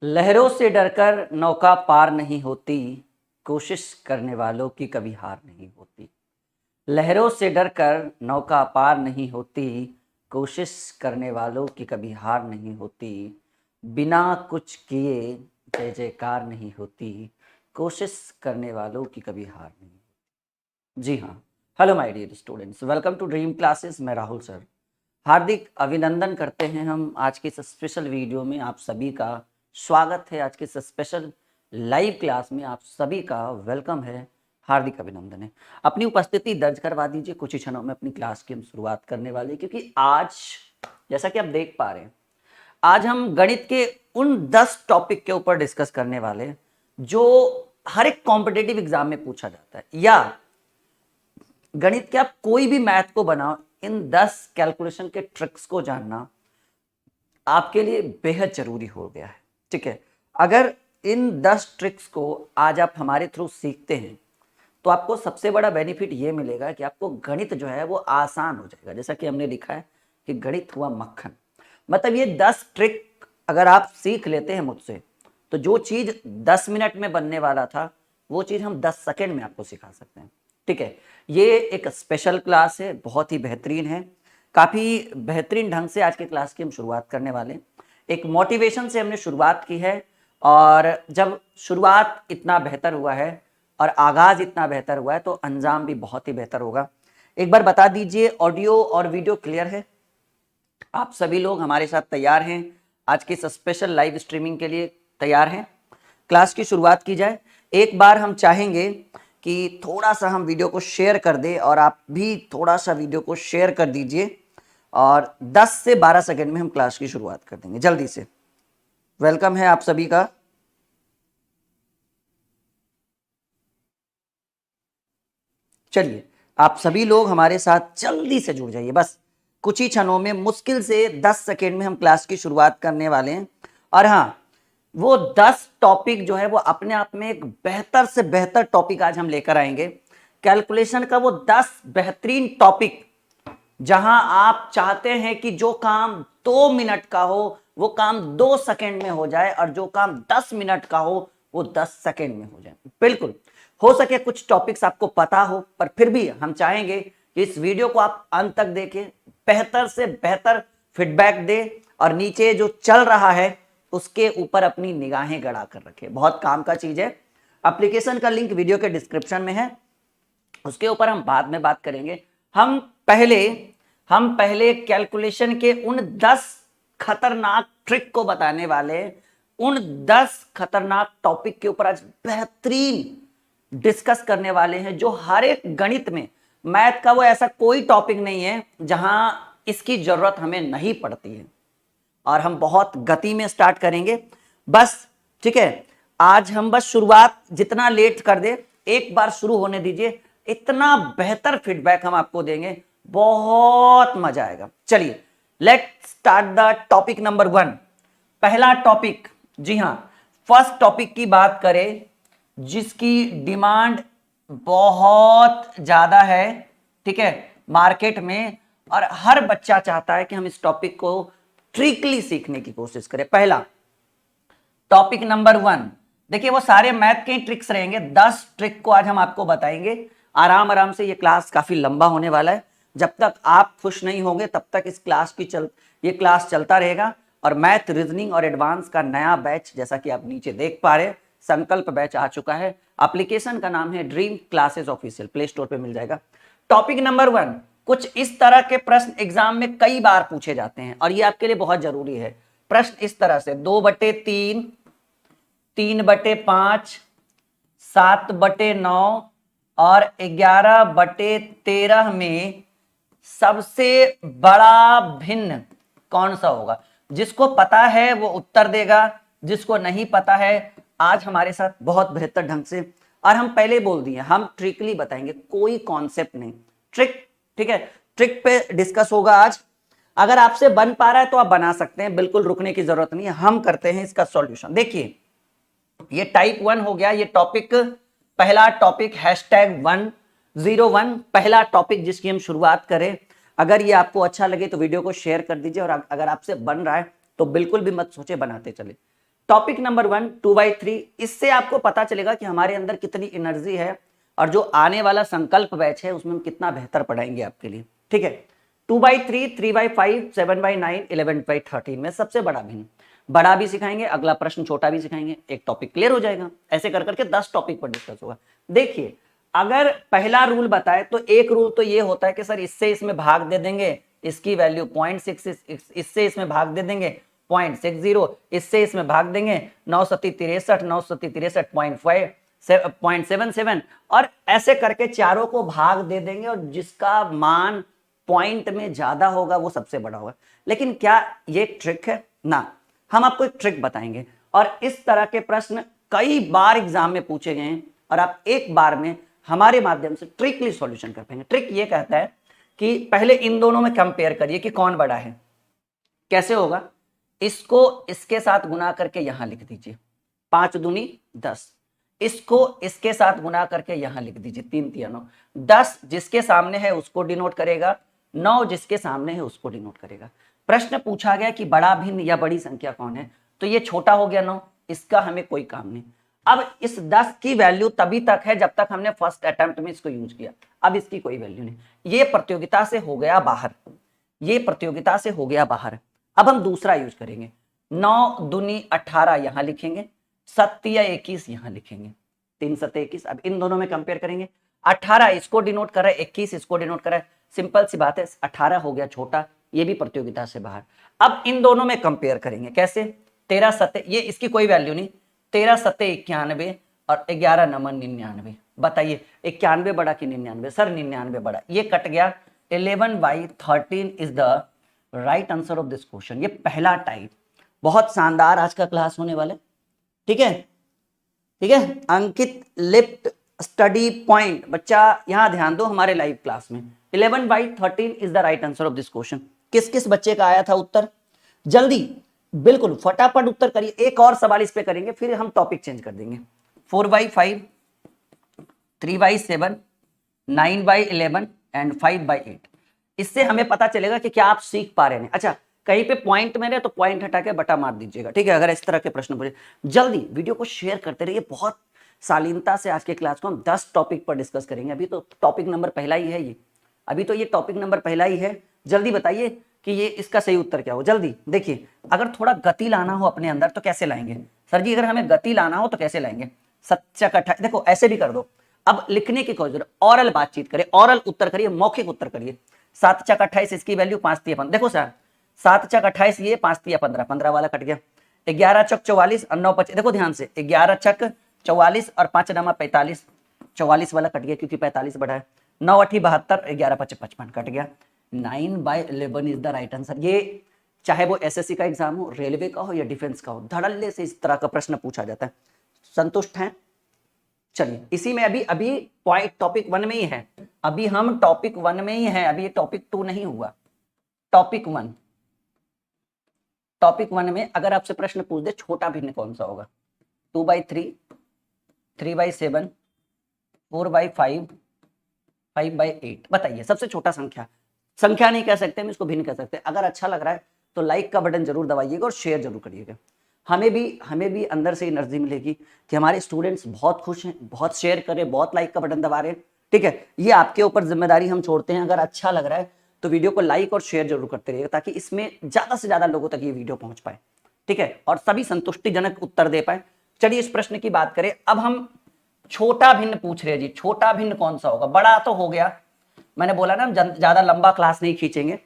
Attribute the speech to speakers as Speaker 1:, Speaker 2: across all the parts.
Speaker 1: लहरों से डरकर नौका पार नहीं होती, कोशिश करने वालों की कभी हार नहीं होती। लहरों से डरकर नौका पार नहीं होती, कोशिश करने वालों की कभी हार नहीं होती। बिना कुछ किए जय जयकार नहीं होती, कोशिश करने वालों की कभी हार नहीं होती। जी हाँ, hello my dear students, welcome to Dream Classes. मैं राहुल सर हार्दिक अभिनंदन करते हैं हम आज के इस स्पेशल वीडियो में। आप सभी का स्वागत है। आज के इस स्पेशल लाइव क्लास में आप सभी का वेलकम है, हार्दिक अभिनंदन है। अपनी उपस्थिति दर्ज करवा दीजिए। कुछ ही क्षणों में अपनी क्लास की हम शुरुआत करने वाले हैं, क्योंकि आज जैसा कि आप देख पा रहे हैं, आज हम गणित के उन 10 टॉपिक के ऊपर डिस्कस करने वाले हैं जो हर एक कॉम्पिटेटिव एग्जाम में पूछा जाता है, या गणित के आप कोई भी मैथ को बनाओ, इन 10 कैलकुलेशन के ट्रिक्स को जानना आपके लिए बेहद जरूरी हो गया है। ठीक है, अगर इन 10 ट्रिक्स को आज आप हमारे थ्रू सीखते हैं तो आपको सबसे बड़ा बेनिफिट ये मिलेगा कि आपको गणित जो है वो आसान हो जाएगा। जैसा कि हमने लिखा है कि गणित हुआ मक्खन, मतलब ये 10 ट्रिक अगर आप सीख लेते हैं मुझसे, तो जो चीज 10 मिनट में बनने वाला था वो चीज हम 10 सेकेंड में आपको सिखा सकते हैं। ठीक है, ये एक स्पेशल क्लास है, बहुत ही बेहतरीन है। काफ़ी बेहतरीन ढंग से आज के क्लास की हम शुरुआत करने वाले हैं। एक मोटिवेशन से हमने शुरुआत की है, और जब शुरुआत इतना बेहतर हुआ है और आगाज़ इतना बेहतर हुआ है तो अंजाम भी बहुत ही बेहतर होगा। एक बार बता दीजिए, ऑडियो और वीडियो क्लियर है? आप सभी लोग हमारे साथ तैयार हैं? आज की इस स्पेशल लाइव स्ट्रीमिंग के लिए तैयार हैं? क्लास की शुरुआत की जाए। एक बार हम चाहेंगे कि थोड़ा सा हम वीडियो को शेयर कर दें, और आप भी थोड़ा सा वीडियो को शेयर कर दीजिए, और 10 से 12 सेकंड में हम क्लास की शुरुआत कर देंगे। जल्दी से वेलकम है आप सभी का। चलिए, आप सभी लोग हमारे साथ जल्दी से जुड़ जाइए। बस कुछ ही क्षणों में, मुश्किल से 10 सेकंड में हम क्लास की शुरुआत करने वाले हैं। और हाँ, वो 10 टॉपिक जो है वो अपने आप में एक बेहतर से बेहतर टॉपिक आज हम लेकर आएंगे। कैलकुलेशन का वो 10 बेहतरीन टॉपिक, जहां आप चाहते हैं कि जो काम 2 मिनट का हो वो काम 2 सेकंड में हो जाए, और जो काम 10 मिनट का हो वो 10 सेकंड में हो जाए। बिल्कुल हो सके कुछ टॉपिक्स आपको पता हो, पर फिर भी हम चाहेंगे कि इस वीडियो को आप अंत तक देखें, बेहतर से बेहतर फीडबैक दे, और नीचे जो चल रहा है उसके ऊपर अपनी निगाहें गड़ा कर रखे। बहुत काम का चीज है। एप्लीकेशन का लिंक वीडियो के डिस्क्रिप्शन में है, उसके ऊपर हम बाद में बात करेंगे। हम पहले कैलकुलेशन के उन 10 खतरनाक ट्रिक को बताने वाले, उन 10 खतरनाक टॉपिक के ऊपर आज बेहतरीन डिस्कस करने वाले हैं, जो हर एक गणित में, मैथ का वो ऐसा कोई टॉपिक नहीं है जहां इसकी जरूरत हमें नहीं पड़ती है। और हम बहुत गति में स्टार्ट करेंगे बस। ठीक है, आज हम बस शुरुआत जितना लेट कर दे, एक बार शुरू होने दीजिए, इतना बेहतर फीडबैक हम आपको देंगे, बहुत मजा आएगा। चलिए, let start the topic number 1। पहला टॉपिक, जी हां, फर्स्ट टॉपिक की बात करें जिसकी डिमांड बहुत ज्यादा है, ठीक है, मार्केट में, और हर बच्चा चाहता है कि हम इस टॉपिक को ट्रिकली सीखने की कोशिश करें। पहला टॉपिक नंबर 1, देखिए वो सारे मैथ के ट्रिक्स रहेंगे। 10 ट्रिक को आज हम आपको बताएंगे आराम आराम से। ये क्लास काफी लंबा होने वाला है। जब तक आप खुश नहीं होंगे तब तक इस क्लास की ये क्लास चलता रहेगा। और मैथ, रीजनिंग और एडवांस का नया बैच, जैसा कि आप नीचे देख पा रहे हैं, संकल्प बैच आ चुका है। एप्लीकेशन का नाम है dream classes official, play store पे मिल जाएगा। टॉपिक नंबर 1, कुछ इस तरह के प्रश्न एग्जाम में कई बार पूछे जाते हैं, और ये आपके लिए बहुत जरूरी है। प्रश्न इस तरह से: 2/3, 3/5, 7/9 और 11/13 में सबसे बड़ा भिन्न कौन सा होगा? जिसको पता है वो उत्तर देगा, जिसको नहीं पता है आज हमारे साथ बहुत बेहतर ढंग से, और हम पहले बोल दिए हम ट्रिकली बताएंगे, कोई कॉन्सेप्ट नहीं, ट्रिक। ठीक है, ट्रिक पे डिस्कस होगा आज। अगर आपसे बन पा रहा है तो आप बना सकते हैं, बिल्कुल रुकने की जरूरत नहीं है। हम करते हैं इसका सॉल्यूशन। देखिए, ये टाइप 1 हो गया। ये टॉपिक, पहला टॉपिक #101, पहला टॉपिक जिसकी हम शुरुआत करें। अगर ये आपको अच्छा लगे तो वीडियो को शेयर कर दीजिए, और अगर आपसे बन रहा है तो बिल्कुल भी मत सोचे, बनाते चले। टॉपिक नंबर 1 2/3, इससे आपको पता चलेगा कि हमारे अंदर कितनी एनर्जी है और जो आने वाला संकल्प बैच है उसमें हम कितना बेहतर पढ़ाएंगे आपके लिए, ठीक है। 2/3, 3/5, 7/9, 11/13 में सबसे बड़ा भिन्न, बड़ा भी सिखाएंगे, अगला प्रश्न छोटा भी सिखाएंगे, एक टॉपिक क्लियर हो जाएगा। ऐसे कर करके 10 टॉपिक पर डिस्कस होगा। देखिए अगर पहला रूल बताए तो एक रूल तो ये होता है कि सर इससे इसमें भाग दे देंगे, इसकी वैल्यू 0.6, इससे इसमें भाग दे देंगे 0.60, इससे इसमें भाग देंगे 9 सत्ती 63, 9 सत्ती 63 0.77, और ऐसे करके चारों को भाग दे देंगे और जिसका मान पॉइंट में ज्यादा होगा वो सबसे बड़ा होगा। लेकिन क्या ये ट्रिक है ना, हम आपको एक ट्रिक बताएंगे और इस तरह के प्रश्न कई बार एग्जाम में पूछे गए हैं और आप एक बार में हमारे माध्यम से ट्रिकली सॉल्यूशन कर पाएंगे। ट्रिक ये कहता है कि पहले इन दोनों में कंपेयर करिए कि कौन बड़ा है। कैसे होगा, इसको इसके साथ गुना करके यहां लिख दीजिए 5 दूनी 10, इसको इसके साथ गुना करके यहां लिख दीजिए 3 तिया 9, 10 जिसके सामने है उसको डिनोट करेगा, 9 जिसके सामने है उसको डिनोट करेगा। प्रश्न पूछा गया कि बड़ा भिन्न या बड़ी संख्या कौन है, तो ये छोटा हो गया 9, इसका हमें कोई काम नहीं। अब इस 10 की वैल्यू तभी तक है जब तक हमने फर्स्ट अटेम्प्ट में इसको यूज किया, अब इसकी कोई वैल्यू नहीं, ये प्रतियोगिता से हो गया बाहर, ये प्रतियोगिता से हो गया बाहर। अब हम दूसरा यूज करेंगे, 9 दूनी 18 यहां लिखेंगे, 7 या 21 यहां लिखेंगे, 3 7 21। अब इन दोनों में कंपेयर करेंगे, 18 इसको डिनोट कर रहा है, 21 इसको डिनोट कर रहा है, सिंपल सी बात है 18 हो गया छोटा, ये भी प्रतियोगिता से बाहर। अब इन दोनों में कंपेयर करेंगे, कैसे, 13 7, ये इसकी कोई वैल्यू नहीं, 13 7 91 और 11 9 99। बताइए 91 बड़ा कि 99, सर 99 बड़ा, ये कट गया। 11/13 is the right answer of this question. ये पहला टाइप, बहुत शानदार आज का क्लास होने वाला है, ठीक है, ठीक है। अंकित लिफ्ट स्टडी पॉइंट, बच्चा यहां ध्यान दो हमारे लाइव क्लास में। 11/13 is the right answer of this question. किस किस बच्चे का आया था उत्तर, जल्दी बिल्कुल फटाफट उत्तर करिए। एक और सवाल इस पे करेंगे फिर हम टॉपिक चेंज कर देंगे। 4/5, 3/7, 9/11 एंड 5/8। इससे हमें पता चलेगा कि क्या आप सीख पा रहे हैं। अच्छा कहीं पे पॉइंट में रहे तो पॉइंट हटा के बटा मार दीजिएगा, ठीक है। अगर इस तरह के प्रश्न पूछे जल्दी वीडियो को शेयर करते रहिए। बहुत शालीनता से आज के क्लास को हम 10 टॉपिक पर डिस्कस करेंगे। अभी तो टॉपिक नंबर पहला ही है ये, अभी तो ये टॉपिक नंबर पहला ही है। जल्दी बताइए कि ये इसका सही उत्तर क्या हो, जल्दी देखिए। अगर थोड़ा गति लाना हो अपने अंदर तो कैसे लाएंगे सर जी, अगर हमें गति लाना हो तो कैसे लाएंगे, 7×8, देखो ऐसे भी कर दो। अब लिखने की कोई जरूरत, ऑरल बातचीत करिए, ऑरल उत्तर करिए, मौखिक उत्तर करिए। 7×28 इसकी वैल्यू 5 तिया 15, देखो सर 7×28 ये 5 तिया 15, 15 वाला कट गया। 11 चक 44 और 9 25, देखो ध्यान से 11 चक 44 और 5 नमा 45, 44 वाला कट गया क्योंकि 45 बढ़ा है। 9 8 72, 11 5 55 कट गया। 9/11 इज द राइट आंसर। ये चाहे वो एसएससी का एग्जाम हो, रेलवे का हो या डिफेंस का हो, धड़ल्ले से इस तरह का प्रश्न पूछा जाता है। संतुष्ट हैं, चलिए इसी में अभी पॉइंट टॉपिक 1 में ही है, अभी हम टॉपिक 1 में ही है, अभी ये टॉपिक 2 नहीं हुआ। टॉपिक 1 में अगर आपसे प्रश्न पूछ दे छोटा भिन्न कौन सा होगा, 2/3, 3/7, 4/5, 5/8, बताइए सबसे छोटा संख्या। संख्या नहीं कह सकते हम इसको, भिन्न कह सकते हैं। अगर अच्छा लग रहा है तो लाइक का बटन जरूर दबाइएगा और शेयर जरूर करिएगा। हमें भी अंदर से एनर्जी मिलेगी कि हमारे स्टूडेंट्स बहुत खुश हैं, बहुत शेयर कर रहे हैं, बहुत लाइक का बटन दबा रहे हैं, ठीक है। ये आपके ऊपर जिम्मेदारी हम छोड़ते हैं। अगर अच्छा लग रहा है तो वीडियो को लाइक और शेयर जरूर करते रहिएगा ताकि इसमें ज्यादा से ज्यादा लोगों तक ये वीडियो पहुंच पाए, ठीक है, और सभी संतुष्टिजनक उत्तर दे पाए। चलिए इस प्रश्न की बात करें। अब हम छोटा भिन्न पूछ रहे हैं जी, छोटा भिन्न कौन सा होगा, बड़ा तो हो गया। मैंने बोला ना हम ज्यादा लंबा क्लास नहीं खींचेंगे,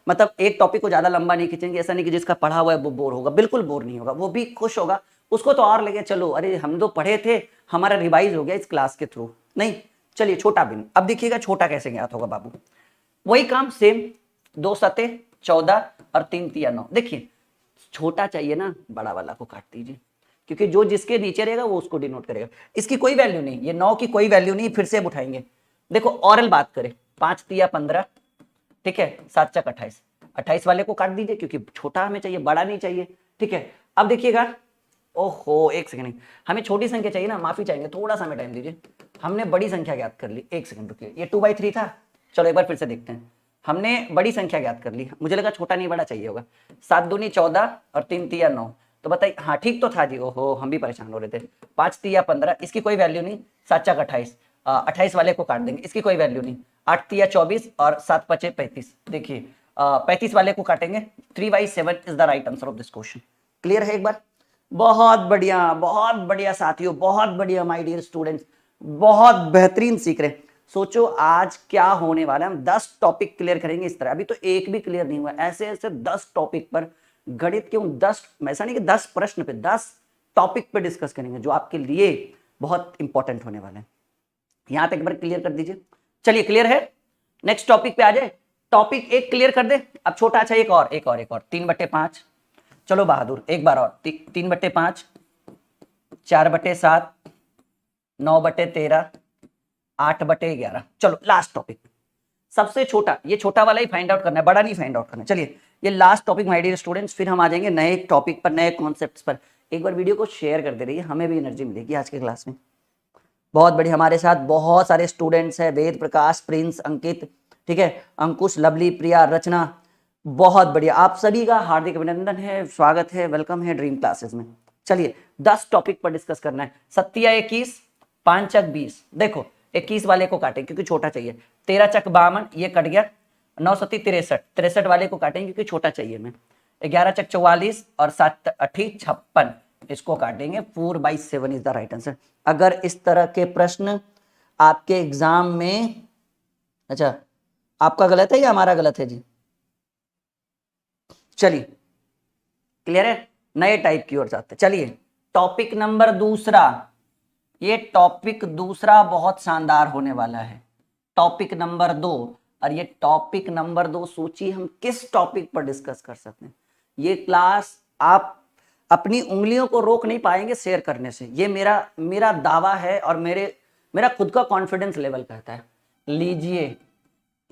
Speaker 1: मतलब एक टॉपिक को ज्यादा लंबा नहीं खींचेंगे। ऐसा नहीं कि जिसका पढ़ा हुआ है वो बोर होगा, बिल्कुल बोर नहीं होगा, वो भी खुश होगा, उसको तो और लगे चलो अरे हम तो पढ़े थे, हमारा रिवाइज हो गया इस क्लास के थ्रू। नहीं, चलिए छोटा भिन्न। अब देखिएगा छोटा कैसे ज्ञात होगा बाबू, वही काम सेम, 2 7 14 और 3 तिया 9। देखिए छोटा चाहिए ना, बड़ा वाला को काट दीजिए क्योंकि जो जिसके नीचे रहेगा वो उसको डिनोट करेगा। इसकी कोई वैल्यू नहीं, ये 9 की कोई वैल्यू नहीं, फिर से उठाएंगे। देखो ऑरल बात करें, 5 तिया 15, ठीक है, 7 चक 28, 28 वाले को काट दीजिए क्योंकि छोटा हमें चाहिए, बड़ा नहीं चाहिए, ठीक है। अब देखिएगा, ओहो एक सेकंड, हमें छोटी संख्या चाहिए ना, माफी चाहेंगे, थोड़ा सा हमें टाइम दीजिए। हमने बड़ी संख्या ज्ञात कर ली, एक सेकंड रुकिए। ये 2/3 था, चलो एक बार फिर से देखते हैं। हमने बड़ी संख्या ज्ञात कर ली, मुझे लगा छोटा नहीं बड़ा चाहिए होगा। 7 दूनी 14 और 3 तिया 9, तो बताइए, हाँ ठीक तो था जी, ओहो हम भी परेशान हो रहे थे। 5 तिया 15, इसकी कोई वैल्यू नहीं, 7 चक 28, 28 वाले को काट देंगे, इसकी कोई वैल्यू नहीं। 8 तिया 24 और 7 पचे 35, देखिए 35 वाले को काटेंगे। 3/7 is the right answer of this question. Clear है एक बार? बहुत बढ़िया साथियों, बहुत बढ़िया माय डियर स्टूडेंट्स, बहुत बेहतरीन सीख रहे हैं। सोचो आज क्या होने वाला है, हम 10 टॉपिक क्लियर करेंगे इस तरह। अभी तो एक भी क्लियर नहीं हुआ, ऐसे ऐसे 10 टॉपिक पर गणित क्यों 10, ऐसा नहीं कि 10 प्रश्न पे, 10 टॉपिक पे डिस्कस करेंगे जो आपके लिए बहुत इंपॉर्टेंट होने वाले हैं। यहां तक एक बार क्लियर कर दीजिए। चलिए क्लियर है, नेक्स्ट टॉपिक पे आ जाए। टॉपिक एक क्लियर कर दे, अब छोटा, अच्छा एक और 3/5, चलो बहादुर एक बार और 3/5, 4/7, 9/13, 8/11। चलो लास्ट टॉपिक, सबसे छोटा, ये छोटा वाला ही फाइंड आउट करना है, बड़ा नहीं फाइंड आउट करना है। चलिए ये last topic my dear students, फिर हम आ जाएंगे नए टॉपिक पर, नए कॉन्सेप्ट्स पर। एक बार वीडियो को शेयर कर दे रही है, हमें भी एनर्जी मिलेगी आज के क्लास में। बहुत बढ़िया, हमारे साथ बहुत सारे स्टूडेंट्स हैं, वेद प्रकाश, प्रिंस, अंकित, ठीक है, अंकुश, लवली, प्रिया, रचना, बहुत बढ़िया, आप सभी का हार्दिक अभिनंदन है, स्वागत है, वेलकम है ड्रीम क्लासेस में। चलिए 10 टॉपिक पर डिस्कस करना है। 7 या 21, 5 चक 20, देखो 21 वाले को काटें क्योंकि छोटा चाहिए। 13 चक 52, ये कट गया। 9 सती 63, 63 वाले को काटें क्योंकि छोटा चाहिए हमें। 11 चक 44 और 7 8 56, इसको काटेंगे। 4/7 इज द राइट आंसर। अगर इस तरह के प्रश्न आपके एग्जाम में, अच्छा आपका गलत है या हमारा गलत है जी? चलिए क्लियर है, नए टाइप की ओर जाते हैं। चलिए टॉपिक नंबर दूसरा, ये टॉपिक दूसरा बहुत शानदार होने वाला है। टॉपिक नंबर 2, और ये टॉपिक नंबर 2 सोचिए हम किस टॉपिक पर डिस्कस कर सकते हैं। ये क्लास आप अपनी उंगलियों को रोक नहीं पाएंगे शेयर करने से, ये मेरा दावा है और मेरा खुद का कॉन्फिडेंस लेवल कहता है। लीजिए,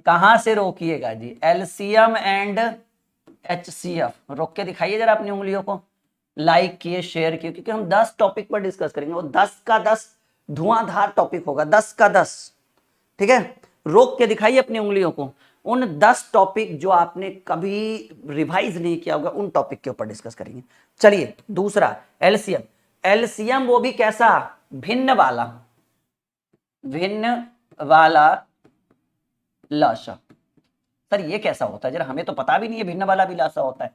Speaker 1: कहां से रोकिएगा जी? एलसीएम एंड एचसीएफ, रोक के दिखाइए जरा अपनी उंगलियों को। लाइक किए, शेयर किए, क्योंकि हम 10 टॉपिक पर डिस्कस करेंगे, वो 10 का 10 धुआंधार टॉपिक होगा, 10 का 10, ठीक है। रोक के दिखाइए अपनी उंगलियों को, उन 10 टॉपिक जो आपने कभी रिवाइज नहीं किया होगा, उन टॉपिक के ऊपर डिस्कस करेंगे। चलिए दूसरा एलसीएम, एलसीएम वो भी कैसा? भिन्न वाला लासा। सर ये कैसा होता है जरा, हमें तो पता भी नहीं है भिन्न वाला भी लासा होता है।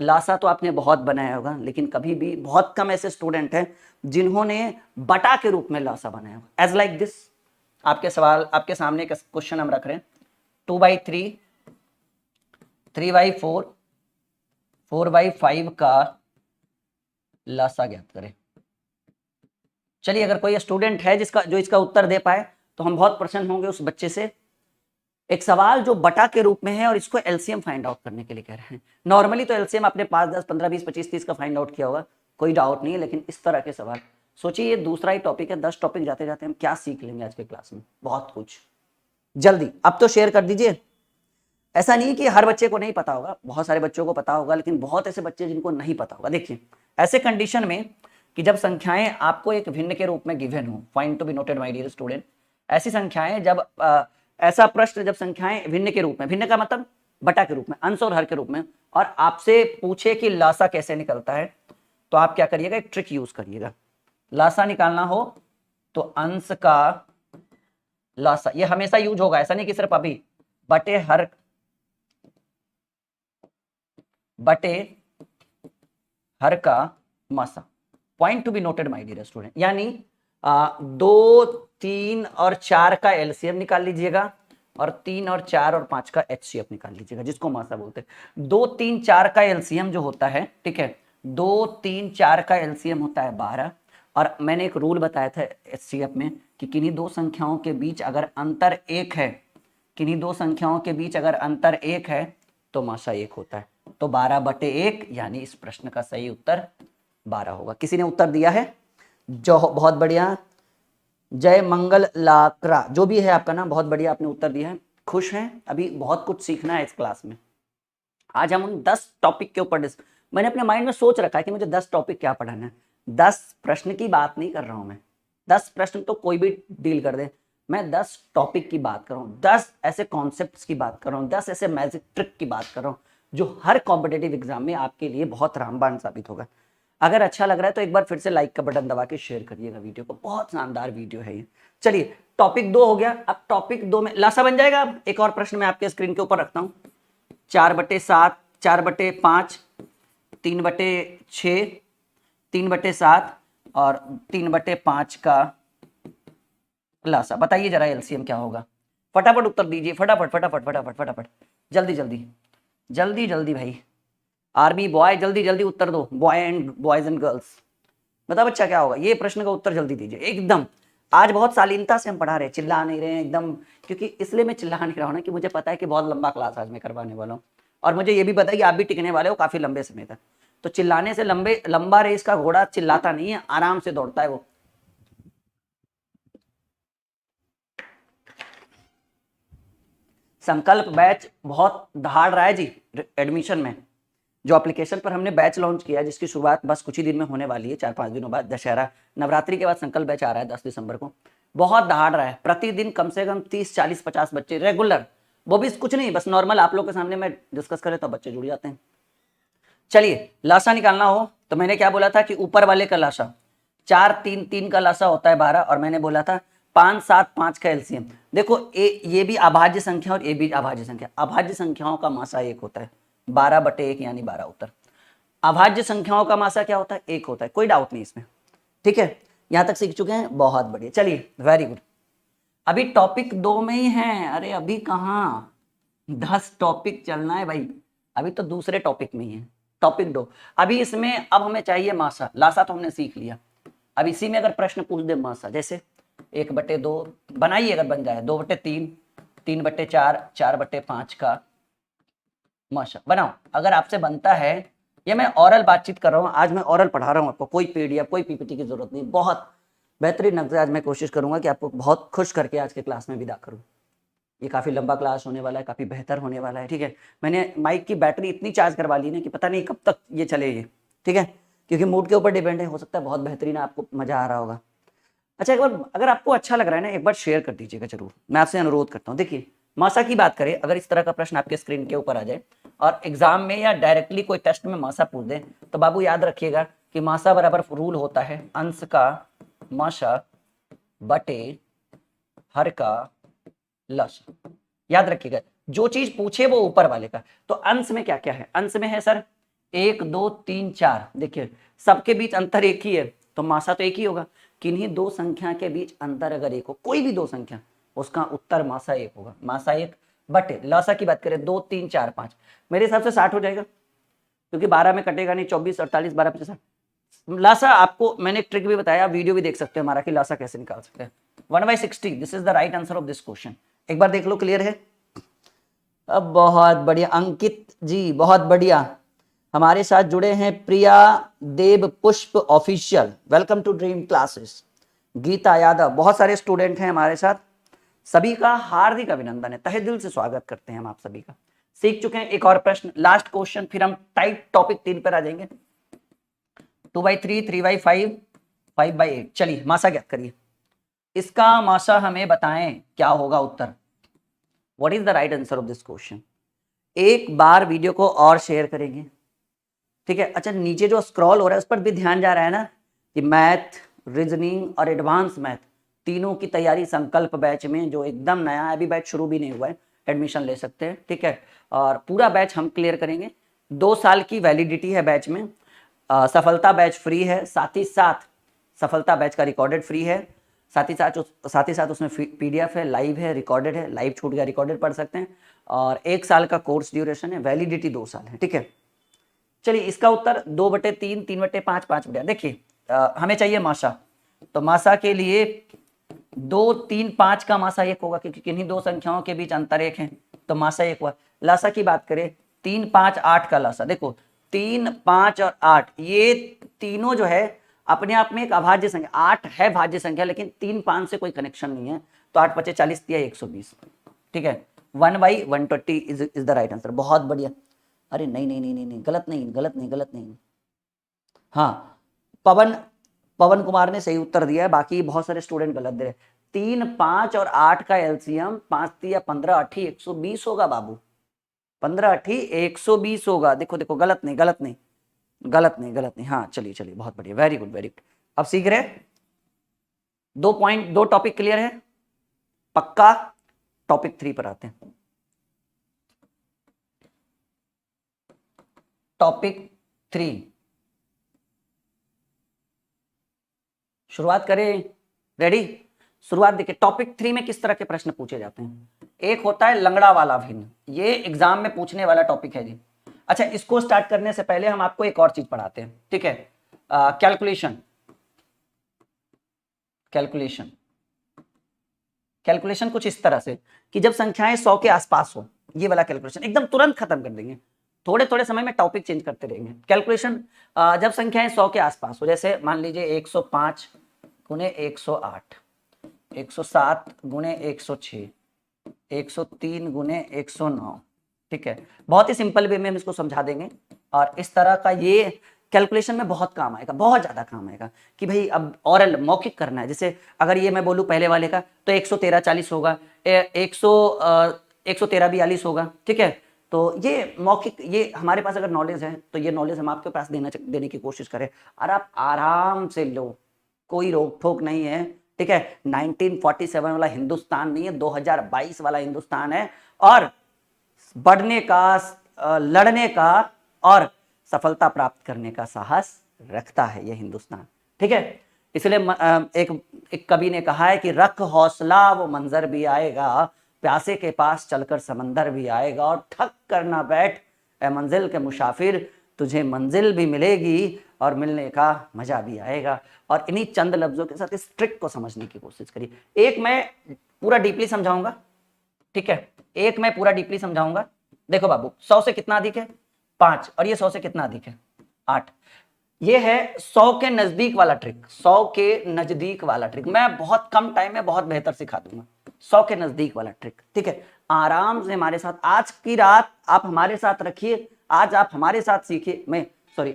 Speaker 1: लासा तो आपने बहुत बनाया होगा, लेकिन कभी भी बहुत कम ऐसे स्टूडेंट हैं जिन्होंने बटा के रूप में लासा बनाया होगा। एज लाइक दिस, आपके सवाल, आपके सामने एक क्वेश्चन हम रख रहे हैं। 2/3, 3/4, 4/5 का लासा ज्ञात करें। चलिए अगर कोई स्टूडेंट है जो इसका उत्तर दे पाए तो हम बहुत प्रसन्न होंगे उस बच्चे से। एक सवाल जो बटा के रूप में है और इसको एलसीएम फाइंड आउट करने के लिए कह रहे हैं। नॉर्मली तो एलसीएम आपने 5, 10, 15, 20, 25, 30 का फाइंड आउट किया होगा, कोई डाउट नहीं है, लेकिन इस तरह के सवाल सोचिए, ये दूसरा ही टॉपिक है। 10 टॉपिक जाते जाते हम क्या सीख लेंगे आज के क्लास में, बहुत कुछ। जल्दी अब तो शेयर कर दीजिए। ऐसा नहीं कि हर बच्चे को नहीं पता होगा, बहुत सारे बच्चों को पता होगा, लेकिन बहुत ऐसे बच्चे जिनको नहीं पता होगा। देखिए ऐसे कंडीशन में कि जब संख्याएं आपको एक भिन्न के रूप में गिवन हो, point to be noted my dear student, ऐसी संख्याएं जब ऐसा प्रश्न जब संख्याएं भिन्न के रूप में, भिन्न का मतलब बटा के रूप में, अंश और हर के रूप में, और आपसे पूछे कि लासा कैसे निकलता है, तो आप क्या करिएगा, एक ट्रिक यूज करिएगा। लासा निकालना हो तो अंश का लासा, ये हमेशा यूज होगा, ऐसा नहीं कि सिर्फ अभी, बटे हर का मासा। Point to be noted my dear student, यानी 2, 3 और 4 का एलसीएम निकाल लीजिएगा, और 3 और 4 और 5 का एचसीएफ निकाल लीजिएगा, जिसको मासा बोलते हैं। 2, 3, 4 का एलसीएम जो होता है, ठीक है, 2, 3, 4 का एलसीएम होता है 12। और मैंने एक रूल बताया था एचसीएफ में कि किन्हीं दो संख्याओं के बीच अगर अंतर 1 है, किन्हीं दो संख्याओं के बीच अगर अंतर 1 है तो मासा 1 होता है। तो 12/1, यानी इस प्रश्न का सही उत्तर 12 होगा। किसी ने उत्तर दिया है? जो बहुत बढ़िया, जय मंगल लाकरा, जो भी है आपका नाम, बहुत बढ़िया आपने उत्तर दिया है, खुश हैं। अभी बहुत कुछ सीखना है इस क्लास में। आज हम उन 10 टॉपिक के ऊपर मैंने अपने माइंड में सोच रखा है कि मुझे 10 टॉपिक क्या पढ़ाना है। 10 प्रश्न की बात नहीं कर रहा हूं मैं, 10 प्रश्न तो कोई भी डील कर दे, मैं 10 टॉपिक की बात कर रहा हूँ, 10 ऐसे कॉन्सेप्ट्स की बात कर रहा हूँ, 10 ऐसे मैजिक ट्रिक की बात कर रहा हूँ जो हर कॉम्पिटेटिव एग्जाम में आपके लिए बहुत रामबाण साबित होगा। अगर अच्छा लग रहा है तो एक बार फिर से लाइक का बटन दबा के शेयर करिएगा वीडियो को, बहुत शानदार वीडियो है ये। चलिए टॉपिक 2 हो गया। अब टॉपिक 2 में लासा बन जाएगा। अब एक और प्रश्न मैं आपके स्क्रीन के ऊपर रखता हूँ। 4/7, 4/5, 3/6, 3/7 और 3/5 का लासा। बताइए जरा एलसीएम क्या होगा। फटाफट उत्तर दीजिए, फटाफट फटाफट फटाफट फटाफट, जल्दी जल्दी जल्दी जल्दी भाई। आर्मी बॉय जल्दी जल्दी उत्तर दो, बॉयज एंड गर्ल्स। बताओ बच्चा क्या होगा। ये प्रश्न का उत्तर जल्दी दीजिए एकदम। आज बहुत शालीनता से हम पढ़ा रहे हैं, चिल्ला नहीं रहे हैं एकदम, क्योंकि इसलिए मैं चिल्ला नहीं रहा हूं ना कि मुझे पता है कि बहुत लंबा क्लास आज मैं करवाने वाला हूँ, और मुझे ये भी पता है कि आप भी टिकने वाले हो काफी लंबे समय तक। तो चिल्लाने से लंबा रेस का घोड़ा चिल्लाता नहीं है, आराम से दौड़ता है वो। संकल्प बैच बहुत दहाड़ रहा है जी एडमिशन में। जो एप्लीकेशन पर हमने बैच लॉन्च किया, जिसकी शुरुआत बस कुछ ही दिन में होने वाली है, 4-5 दिनों बाद, दशहरा नवरात्रि के बाद संकल्प बैच आ रहा है 10 दिसंबर को। बहुत दहाड़ रहा है, प्रतिदिन कम से कम 30, 40, 50 बच्चे रेगुलर, वो भी कुछ नहीं, बस नॉर्मल आप लोग के सामने मैं डिस्कस करें तो बच्चे जुड़ जाते हैं। चलिए लासा निकालना हो तो मैंने क्या बोला था कि ऊपर वाले का लासा 4, 3, 3 का लासा होता है 12, और मैंने बोला था 5, 7, 5 का एलसीएम। देखो ये भी अभाज्य संख्या और ये भी अभाज्य संख्या। अभाज्य संख्याओं का मासा 1 होता है, 12/1 यानी 12 उत्तर। अभाज्य संख्याओं का मासा क्या होता है, 1 होता है, कोई डाउट नहीं इसमें। ठीक है, यहां तक सीख चुके हैं, बहुत बढ़िया। चलिए वेरी गुड। अभी टॉपिक 2 में ही है, अरे अभी कहाँ 10 टॉपिक चलना है भाई, अभी तो दूसरे टॉपिक में ही है। टॉपिक 2 अभी इसमें, अब हमें चाहिए मासा। लासा तो हमने सीख लिया, अब इसी में अगर प्रश्न पूछ दे मासा, जैसे 1/2 बनाइए, अगर बन जाए 2/3, 3/4, 4/5 का माशा बनाओ। अगर आपसे बनता है, या मैं ओरल बातचीत कर रहा हूँ, आज मैं ओरल पढ़ा रहा हूँ आपको, कोई पीडीएफ कोई पीपीटी की जरूरत नहीं। बहुत बेहतरीन नक्शे आज मैं कोशिश करूंगा कि आपको बहुत खुश करके आज के क्लास में विदा करूँ। ये काफी लंबा क्लास होने वाला है, काफी बेहतर होने वाला है। ठीक है, मैंने माइक की बैटरी इतनी चार्ज करवा ली ना कि पता नहीं कब तक ये चलेगी। ठीक है, क्योंकि मूड के ऊपर डिपेंड है, हो सकता है बहुत बेहतरीन आपको मजा आ रहा होगा। अच्छा, एक बार अगर आपको अच्छा लग रहा है ना, एक बार शेयर कर दीजिएगा जरूर, मैं आपसे अनुरोध करता हूँ। देखिए मासा की बात करें, अगर इस तरह का प्रश्न आपके स्क्रीन के ऊपर आ जाए और एग्जाम में या डायरेक्टली कोई टेस्ट में मासा पूछ दे, तो बाबू याद रखिएगा कि मासा बराबर रूल होता है अंश का मासा बटे हर का लसा। याद रखिएगा, जो चीज पूछे वो ऊपर वाले का। तो अंश में क्या क्या है, अंश में है सर 1, 2, 3, 4। देखिए सबके बीच अंतर 1 ही है, तो मासा तो 1 ही होगा। किन्हीं 2 संख्या के बीच अंतर अगर 1 हो, कोई भी 2 संख्या, उसका उत्तर मासा 1 होगा। मासा 1 बटे लसा की बात करें 2, 3, 4, 5, मेरे हिसाब से 60 हो जाएगा, क्योंकि 12 में कटेगा नहीं, 24, 48, 12, 50। लासा आपको मैंने एक ट्रिक भी बताया, वीडियो भी देख सकते हैं हमारा कि लासा कैसे निकाल सकते हैं। 1/60, this is the right answer of this question. एक बार देख लो, क्लियर है। अब बहुत बढ़िया अंकित जी, बहुत बढ़िया। हमारे साथ जुड़े हैं Priya Dev Pushp official, welcome to Dream Classes. Geeta Yadav, बहुत सारे स्टूडेंट हैं हमारे साथ, सभी का हार्दिक अभिनंदन है, तहे दिल से स्वागत करते हैं हम आप सभी का। सीख चुके हैं। एक और प्रश्न, लास्ट क्वेश्चन, फिर हम टाइट टॉपिक 3 पर आ जाएंगे। 2/3, 3/5, 5/8। चलिए मासा ज्ञात करिए, इसका मासा हमें बताएं क्या होगा उत्तर। What is the right answer of this question. एक बार वीडियो को और शेयर करेंगे, ठीक है। अच्छा, नीचे जो स्क्रॉल हो रहा है उस पर भी ध्यान जा रहा है ना कि मैथ, रीजनिंग और एडवांस मैथ तीनों की तैयारी संकल्प बैच में, जो एकदम नया है, अभी बैच शुरू भी नहीं हुआ है, एडमिशन ले सकते हैं। ठीक है, और पूरा बैच हम क्लियर करेंगे। 2 साल की वैलिडिटी है बैच में। सफलता बैच फ्री है, साथ ही साथ सफलता बैच का रिकॉर्डेड फ्री है, साथ ही साथ उसमें पीडीएफ है, लाइव है, रिकॉर्डेड है, लाइव छूट गया रिकॉर्डेड पढ़ सकते हैं, और 1 साल का कोर्स ड्यूरेशन है, वैलिडिटी 2 साल है। ठीक है, चलिए इसका उत्तर 2/3, 3/5, 5/8। देखिए हमें चाहिए मासा, तो मासा के लिए 2, 3, 5 का मासा 1 होगा, क्योंकि किन्हीं 2 संख्याओं के बीच अंतर 1 है, तो मासा 1 हुआ। लासा की बात करें 3, 5, 8 का लासा, देखो 3, 5 और 8 ये तीनों जो है अपने आप में एक अभाज्य संख्या, 8 है भाज्य संख्या, लेकिन 3, 5 से कोई कनेक्शन नहीं है, तो 8 × 5 = 40 दिया 120। ठीक है, 1/120 इज द राइट आंसर। बहुत बढ़िया। अरे नहीं नहीं नहीं नहीं नहीं, गलत नहीं गलत नहीं गलत नहीं, हाँ पवन कुमार ने सही उत्तर दिया है, बाकी बहुत सारे स्टूडेंट गलत दे रहे हैं। 3, 5 और 8 का एलसीएम 5 या 15 8 120 होगा बाबू। 15 8 120 होगा। देखो देखो, गलत नहीं गलत नहीं गलत नहीं गलत नहीं। हाँ चलिए चलिए, बहुत बढ़िया, वेरी गुड वेरी गुड। अब सीख रहे, 2 टॉपिक क्लियर है पक्का। टॉपिक 3 पर आते हैं। टॉपिक 3 शुरुआत करें, रेडी? शुरुआत देखिए, टॉपिक 3 में किस तरह के प्रश्न पूछे जाते हैं। एक होता है लंगड़ा वाला भिन्न, ये एग्जाम में पूछने वाला टॉपिक है जी। अच्छा, इसको स्टार्ट करने से पहले हम आपको एक और चीज पढ़ाते हैं, ठीक है? कैलकुलेशन कैलकुलेशन कैलकुलेशन कुछ इस तरह से कि जब संख्याएं 100 के आसपास हो, ये वाला कैलकुलेशन एकदम तुरंत खत्म कर देंगे, थोड़े थोड़े समय में टॉपिक चेंज करते रहेंगे। कैलकुलेशन जब संख्याएं 100 के आसपास हो, जैसे मान लीजिए 105 गुने 108, 107 गुने 106, 103 गुने 109, ठीक है? बहुत ही सिंपल वे में हम इसको समझा देंगे और इस तरह का ये कैलकुलेशन में बहुत काम आएगा, बहुत ज्यादा काम आएगा कि भाई अब ऑरल मौखिक करना है। जैसे अगर ये मैं बोलूं पहले वाले का तो 113 40 होगा, 113 42 होगा, ठीक है? तो ये मौखिक, ये हमारे पास अगर नॉलेज है तो ये नॉलेज हम आपके पास देने की कोशिश करें और आप आराम से लो, कोई रोक ठोक नहीं है, ठीक है? 1947 वाला हिंदुस्तान नहीं है, 2022 वाला हिंदुस्तान है और बढ़ने का, लड़ने का और सफलता प्राप्त करने का साहस रखता है ये हिंदुस्तान, ठीक है? इसलिए एक कवि ने कहा है कि रख हौसला वो मंजर भी आएगा, प्यासे के पास चलकर समंदर भी आएगा, और ठक कर ना बैठ ए मंजिल के मुसाफिर, तुझे मंजिल भी मिलेगी और मिलने का मजा भी आएगा। और इन्हीं चंद लफ्जों के साथ इस ट्रिक को समझने की कोशिश करिए। एक मैं पूरा डीपली समझाऊंगा, ठीक है? एक मैं पूरा डीपली समझाऊंगा। देखो बाबू, 100 से कितना अधिक है? 5, और ये 100 से कितना अधिक है? 8। ये है 100 के नजदीक वाला ट्रिक, 100 के नजदीक वाला ट्रिक मैं बहुत कम टाइम में बहुत बेहतर सिखा दूंगा। 100 के नजदीक वाला ट्रिक, ठीक है? आराम से हमारे साथ आज की रात आप हमारे साथ रखिए, आज आप हमारे साथ सीखिए,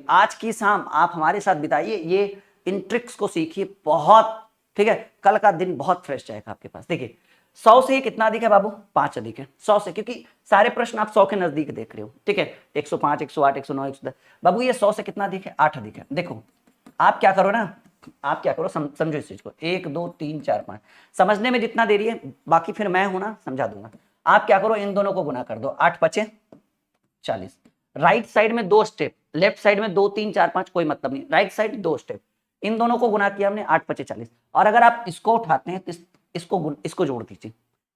Speaker 1: आज की शाम आप हमारे साथ बिताइए, ये इन ट्रिक्स को सीखिए बहुत, ठीक है? कल का दिन बहुत फ्रेश जाएगा आपके पास। देखिए 100 से कितना अधिक है बाबू? 5 अधिक है 100 से, क्योंकि सारे प्रश्न आप 100 के नजदीक देख रहे हो, ठीक है? 105 108 109 110, बाबू ये 100 से कितना अधिक है? 8 अधिक है। देखो आप क्या करो ना, आप क्या करो, समझो इस चीज को, 1 2 3 4 5 समझने में जितना देरी है, बाकी फिर मैं हूं ना, समझा दूंगा। आप क्या करो, इन दोनों को गुना कर दो, 8 5 40। राइट साइड में 2 स्टेप, लेफ्ट साइड में 2 3 4 5 कोई मतलब नहीं, राइट साइड 2 स्टेप, इन दोनों को गुना किया हमने, 8 5 40। और अगर आप इसको उठाते हैं तो इसको जोड़ दीजिए,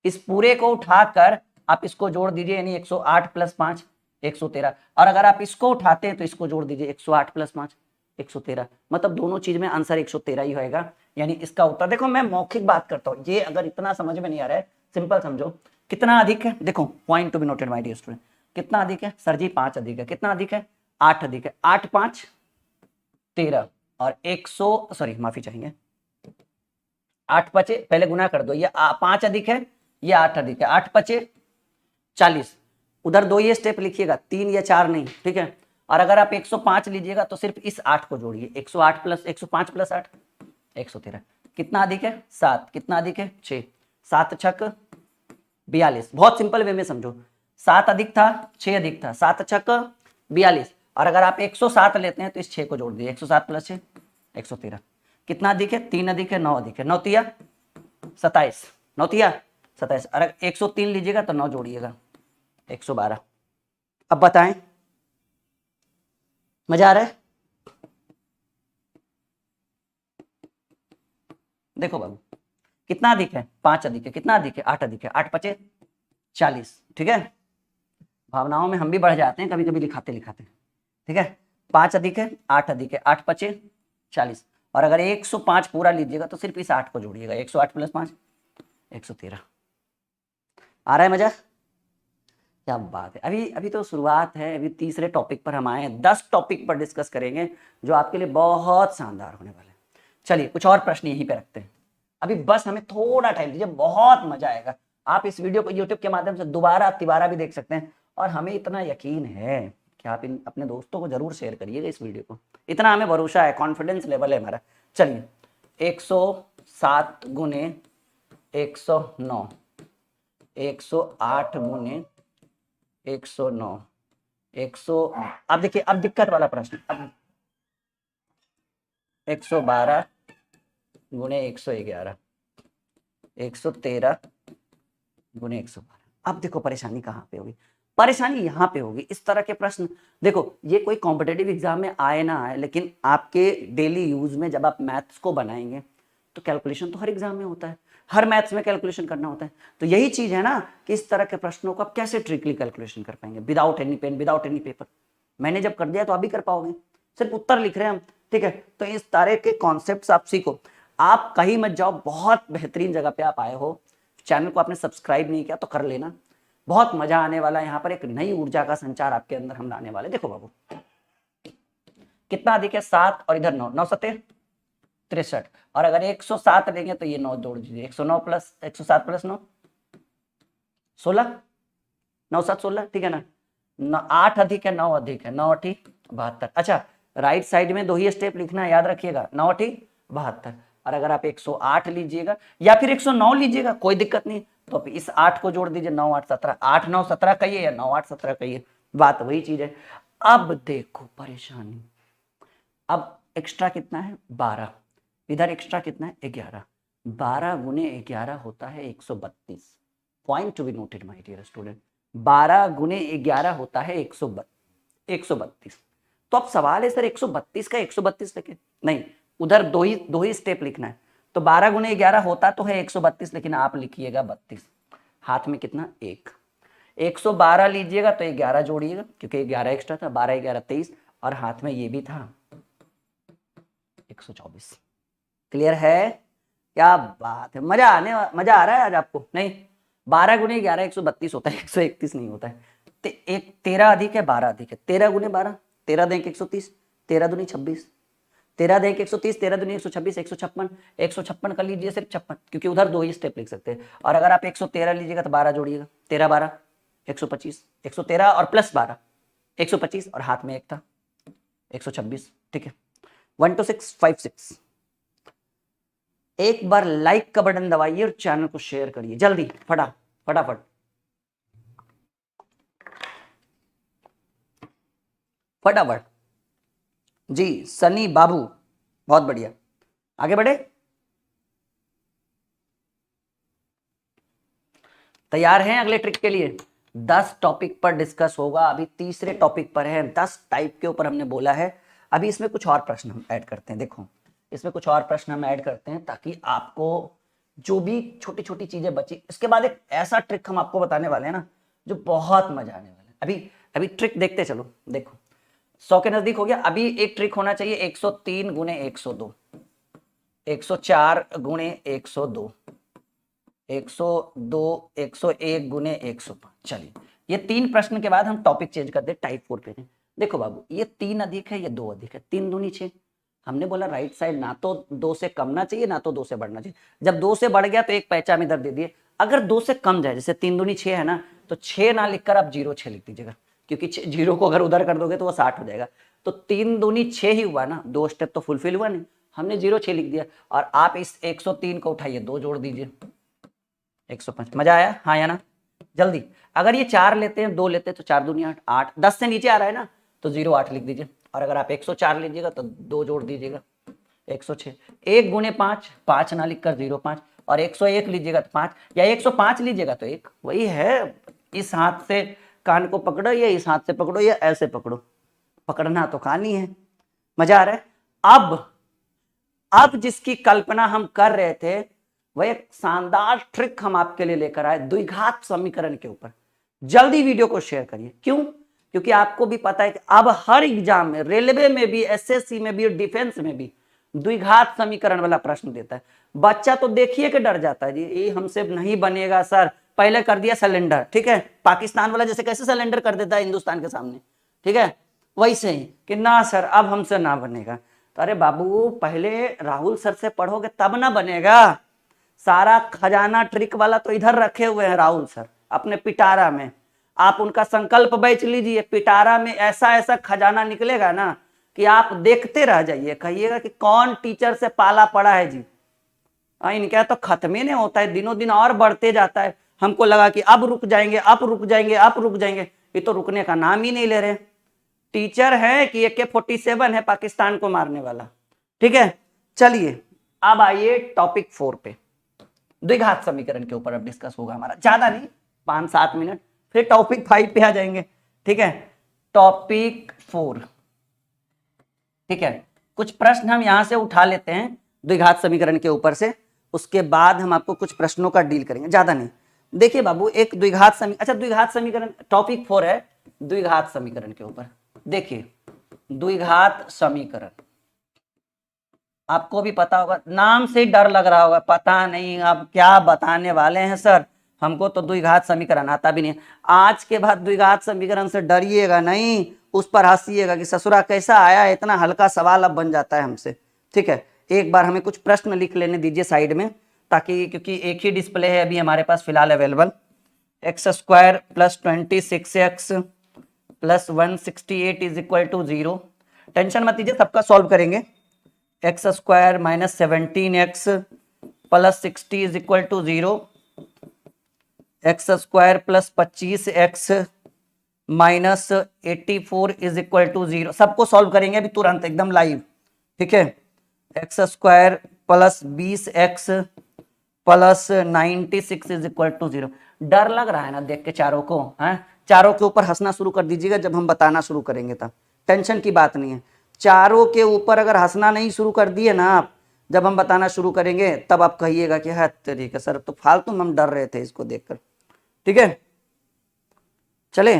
Speaker 1: इस पूरे को उठाकर आप इसको जोड़ दीजिए, यानी 108 + 5 113। और अगर आप इसको उठाते हैं तो इसको जोड़ दीजिए, 108 + 5 113। मतलब दोनों चीज में आंसर 113 ही होएगा, यानी इसका उत्तर। देखो मैं मौखिक बात करता हूं, ये अगर इतना समझ में नहीं आ रहा है, सिंपल समझो। कितना अधिक है? देखो point to be noted my dear student, कितना अधिक है सर जी? 5 अधिक है। कितना अधिक है? 8 अधिक है। 8 5 13 और 100, सॉरी माफी चाहिए, 8 5 पहले गुना कर दो, ये 5 अधिक है, ये 8 अधिक है, 8 5 40। उधर 2 ये स्टेप लिखिएगा, 3 या 4 नहीं, ठीक है? और अगर आप 105 लीजिएगा तो सिर्फ इस 8 को जोड़िए, 108 + 105 + 8 113। कितना अधिक है? 7। कितना अधिक है? 6। 7 छक 42। बहुत सिंपल वे में समझो, 7 अधिक था 6 अधिक था, 7 छक 42। और अगर आप 107 लेते हैं तो इस 6 को जोड़ दीजिए, 107 + 6 113। कितना अधिक है? 3 अधिक है, 9 अधिक है, 9 तिया 27, 9 तिया 27। अगर 103 लीजिएगा तो 9 जोड़िएगा, 112। अब बताएं, मजा आ रहा है? देखो बाबू, कितना अधिक है? 5 अधिक है। कितना अधिक है? 8 अधिक है। 8 5 40, ठीक है? भावनाओं में हम भी बढ़ जाते हैं कभी कभी लिखाते लिखाते, ठीक है? 5 अधिक है, 8 अधिक है, 8 5 40। और अगर 105 पूरा लीजिएगा तो सिर्फ इस 8 को जोड़िएगा, 108 + 5 113। आ रहा है मजा? क्या बात है। अभी तो शुरुआत है, अभी तीसरे टॉपिक पर हम आए हैं, 10 टॉपिक पर डिस्कस करेंगे जो आपके लिए बहुत शानदार होने वाले हैं। चलिए कुछ और प्रश्न यहीं पे रखते हैं, अभी बस हमें थोड़ा टाइम दीजिए, बहुत मजा आएगा। आप इस वीडियो को यूट्यूब के माध्यम से दोबारा तिबारा भी देख सकते हैं, और हमें इतना यकीन है कि आप अपने दोस्तों को जरूर शेयर करिएगा इस वीडियो को, इतना हमें भरोसा है, कॉन्फिडेंस लेवल है हमारा। चलिए 107 गुने 109, 108 गुने 109, 100। अब देखिए, अब दिक्कत वाला प्रश्न, अब 112 गुने 111, 113 गुने 112। अब देखो परेशानी कहाँ पे होगी, परेशानी यहाँ पे होगी। इस तरह के प्रश्न देखो, ये कोई कॉम्पिटेटिव एग्जाम में आए ना आए, लेकिन आपके डेली यूज में जब आप मैथ्स को बनाएंगे तो कैलकुलेशन तो हर एग्जाम में होता है, हर मैथ्स में कैलकुलेशन करना होता है। तो यही चीज है ना कि इस तरह के प्रश्नों को आप कैसे ट्रिकली कैलकुलेशन कर पाएंगे without any pen, without any paper. मैंने जब कर दिया तो आप भी कर पाओगे, सिर्फ उत्तर लिख रहे हैं हम, ठीक है। तो इस तरह के कॉन्सेप्ट आप सीखो, आप कहीं मत जाओ, बहुत बेहतरीन जगह पे आप आए हो। चैनल को आपने सब्सक्राइब नहीं किया तो कर लेना, बहुत मजा आने वाला है। यहाँ पर एक नई ऊर्जा का संचार आपके अंदर हम लाने वाले। देखो बाबू, कितना अधिक है 7 और इधर 9, 9 सत्ते 63, और अगर 107 लेंगे तो ये 9 जोड़ दीजिए, 109 प्लस 107 प्लस 9 16, 9 7 16, ठीक है ना। 8 अधिक है 9 अधिक है, 9 8 72। अच्छा, राइट साइड में 2 ही स्टेप लिखना है, याद रखिएगा, 9 8 72। और अगर आप 108 लीजिएगा या फिर 109 लीजिएगा, कोई दिक्कत नहीं, तो इस 8 को जोड़ दीजिए, 9 8 17, 8 9 17 कहिए या 9 8 17 कहिए, बात वही चीज है। अब देखो परेशानी, अब एक्स्ट्रा कितना है 12, इधर एक्स्ट्रा कितना है 11, 12 गुने 11 होता है 132। Point to be noted my dear student, 12 गुने 11 होता है 132। तो अब सवाल है सर 132 का 132 लेके, नहीं, उधर दो ही स्टेप लिखना है। तो 12 गुने 11 होता तो है 132, लेकिन आप लिखिएगा 32, हाथ में कितना 1, 112 लीजिएगा तो 11 जोड़िएगा, क्योंकि 11 एक्स्ट्रा था, 12 11 23, और हाथ में ये भी था 124। क्लियर है? क्या बात है, मजा आ रहा है आज आपको? नहीं, 12 गुने 11 132 होता है, 131 नहीं होता है। एक 13 अधिक है 12 अधिक है, 13 गुने 12, 13 दें 130, 13 दूनी 26, 13 दें 130, 13 दूनी 126, 156, 156 कर लीजिए, सिर्फ 56, क्योंकि उधर 2 ही स्टेप लिख सकते हैं। और अगर आप 113 लीजिएगा तो 12 जोड़िएगा, 13 12 125, 113 और प्लस 12 125, और हाथ में 1 था 126, ठीक है। 12656। एक बार लाइक का बटन दबाइए और चैनल को शेयर करिए जल्दी, फटाफट। जी सनी बाबू, बहुत बढ़िया, आगे बढ़े। तैयार हैं अगले ट्रिक के लिए? 10 टॉपिक पर डिस्कस होगा, अभी तीसरे टॉपिक पर है। 10 टाइप के ऊपर हमने बोला है, अभी इसमें कुछ और प्रश्न हम ऐड करते हैं। देखो, इसमें कुछ और प्रश्न हम ऐड करते हैं ताकि आपको जो भी छोटी छोटी चीजें बची, इसके बाद एक ऐसा ट्रिक हम आपको बताने वाले हैं ना जो बहुत मजा आने वाला है। अभी ट्रिक देखते चलो। देखो 100 के नजदीक हो गया, अभी एक ट्रिक होना चाहिए 103 गुने 102, 104 गुणे 102, 102, 101 गुने 105। चलिए, ये 3 प्रश्न के बाद हम टॉपिक चेंज कर दे, टाइप 4 पे। देखो बाबू, ये 3 अधिक है, ये 2 अधिक है, 3 दूनी 6। हमने बोला राइट साइड ना तो 2 से कम ना चाहिए, ना तो 2 से बढ़ना चाहिए। जब 2 से बढ़ गया तो एक पहचान इधर दे दिए। अगर 2 से कम जाए, जैसे 3 दूनी 6 है ना, तो 6 ना लिखकर आप 0 6 लिख दीजिएगा, क्योंकि 0 को अगर उधर कर दोगे तो वो 60 हो जाएगा। तो 3 दूनी 6 ही हुआ ना, 2 स्टेप तो फुलफिल हुआ नहीं, हमने 0 6 लिख दिया। और आप इस 103 को उठाइए, 2 जोड़ दीजिए, 105। मजा आया? हाँ या ना? जल्दी। अगर ये 4 लेते हैं, 2 लेते हैं तो 4 दूनी 8, 8 10 से नीचे आ रहा है ना, तो 0 8 लिख दीजिए। और अगर आप 104 लीजिएगा तो 2 जोड़ दीजिएगा, 106। 1 गुने 5, 5 ना लिखकर 0 5, और 101 लीजिएगा तो 5, या 105 लीजिएगा तो 1। वही है, इस हाथ से कान को पकड़ो या इस हाथ से पकड़ो या ऐसे पकड़ो, पकड़ना तो कान ही है। मजा आ रहा है? अब जिसकी कल्पना हम कर रहे थे, वह एक शानदार ट्रिक हम आपके लिए लेकर आए द्विघात समीकरण के ऊपर। जल्दी वीडियो को शेयर करिए। क्यों? क्योंकि आपको भी पता है कि अब हर एग्जाम में, रेलवे में भी, एसएससी में भी और डिफेंस में भी द्विघात समीकरण वाला प्रश्न देता है। बच्चा तो देखिए कि डर जाता है, जी ये हमसे नहीं बनेगा सर, पहले कर दिया सिलेंडर, ठीक है, पाकिस्तान वाला जैसे कैसे सिलेंडर कर देता है हिंदुस्तान के सामने, ठीक है, वैसे ही कि ना सर अब हमसे ना बनेगा। तो अरे बाबू, पहले राहुल सर से पढ़ोगे तब ना बनेगा। सारा खजाना ट्रिक वाला तो इधर रखे हुए हैं राहुल सर अपने पिटारा में। आप उनका संकल्प बेच लीजिए, पिटारा में ऐसा ऐसा खजाना निकलेगा ना कि आप देखते रह जाइए, कहिएगा कि कौन टीचर से पाला पड़ा है जी। इनका तो खत्म ही नहीं होता है, दिनों दिन और बढ़ते जाता है। हमको लगा कि अब रुक जाएंगे, अब रुक जाएंगे, अब रुक जाएंगे, ये तो रुकने का नाम ही नहीं ले रहे। टीचर है कि AK-47 है पाकिस्तान को मारने वाला। ठीक है, चलिए अब आइए टॉपिक 4 पे। द्विघात समीकरण के ऊपर अब डिस्कस होगा हमारा, ज्यादा नहीं, 5-7 मिनट, फिर टॉपिक 5 पे आ जाएंगे। ठीक है, टॉपिक 4। ठीक है, कुछ प्रश्न हम यहां से उठा लेते हैं द्विघात समीकरण के ऊपर से, उसके बाद हम आपको कुछ प्रश्नों का डील करेंगे, ज्यादा नहीं। देखिए बाबू, एक द्विघात द्विघात समीकरण टॉपिक 4 है, द्विघात समीकरण के ऊपर। देखिए द्विघात समीकरण, आपको भी पता होगा, नाम से डर लग रहा होगा, पता नहीं अब क्या बताने वाले हैं सर, हमको तो द्विघात समीकरण आता भी नहीं। आज के बाद द्विघात समीकरण से डरिएगा नहीं, उस पर हंसिएगा कि ससुरा कैसा आया, इतना हल्का सवाल अब बन जाता है हमसे। ठीक है, एक बार हमें कुछ प्रश्न लिख लेने दीजिए साइड में, ताकि क्योंकि एक ही डिस्प्ले है अभी हमारे पास फिलहाल अवेलेबल। x² + 26x + 168 = 0। टेंशन मत लीजिए, सबका सॉल्व करेंगे। x² - 17x + 60 = 0। x² + 25x - 84 = 0। सबको सॉल्व करेंगे अभी तुरंत एकदम लाइव। ठीक है, x² + 20x + 96 = 0। डर लग रहा है ना देख के चारों को? हैं, चारों के ऊपर हंसना शुरू कर दीजिएगा जब हम बताना शुरू करेंगे, तब टेंशन की बात नहीं है। चारों के ऊपर अगर हंसना नहीं शुरू कर दिए ना आप, जब हम बताना शुरू करेंगे तब आप कहिएगा कि है तरीके सर तो फालतू में हम डर रहे थे इसको देखकर। ठीक है, चले।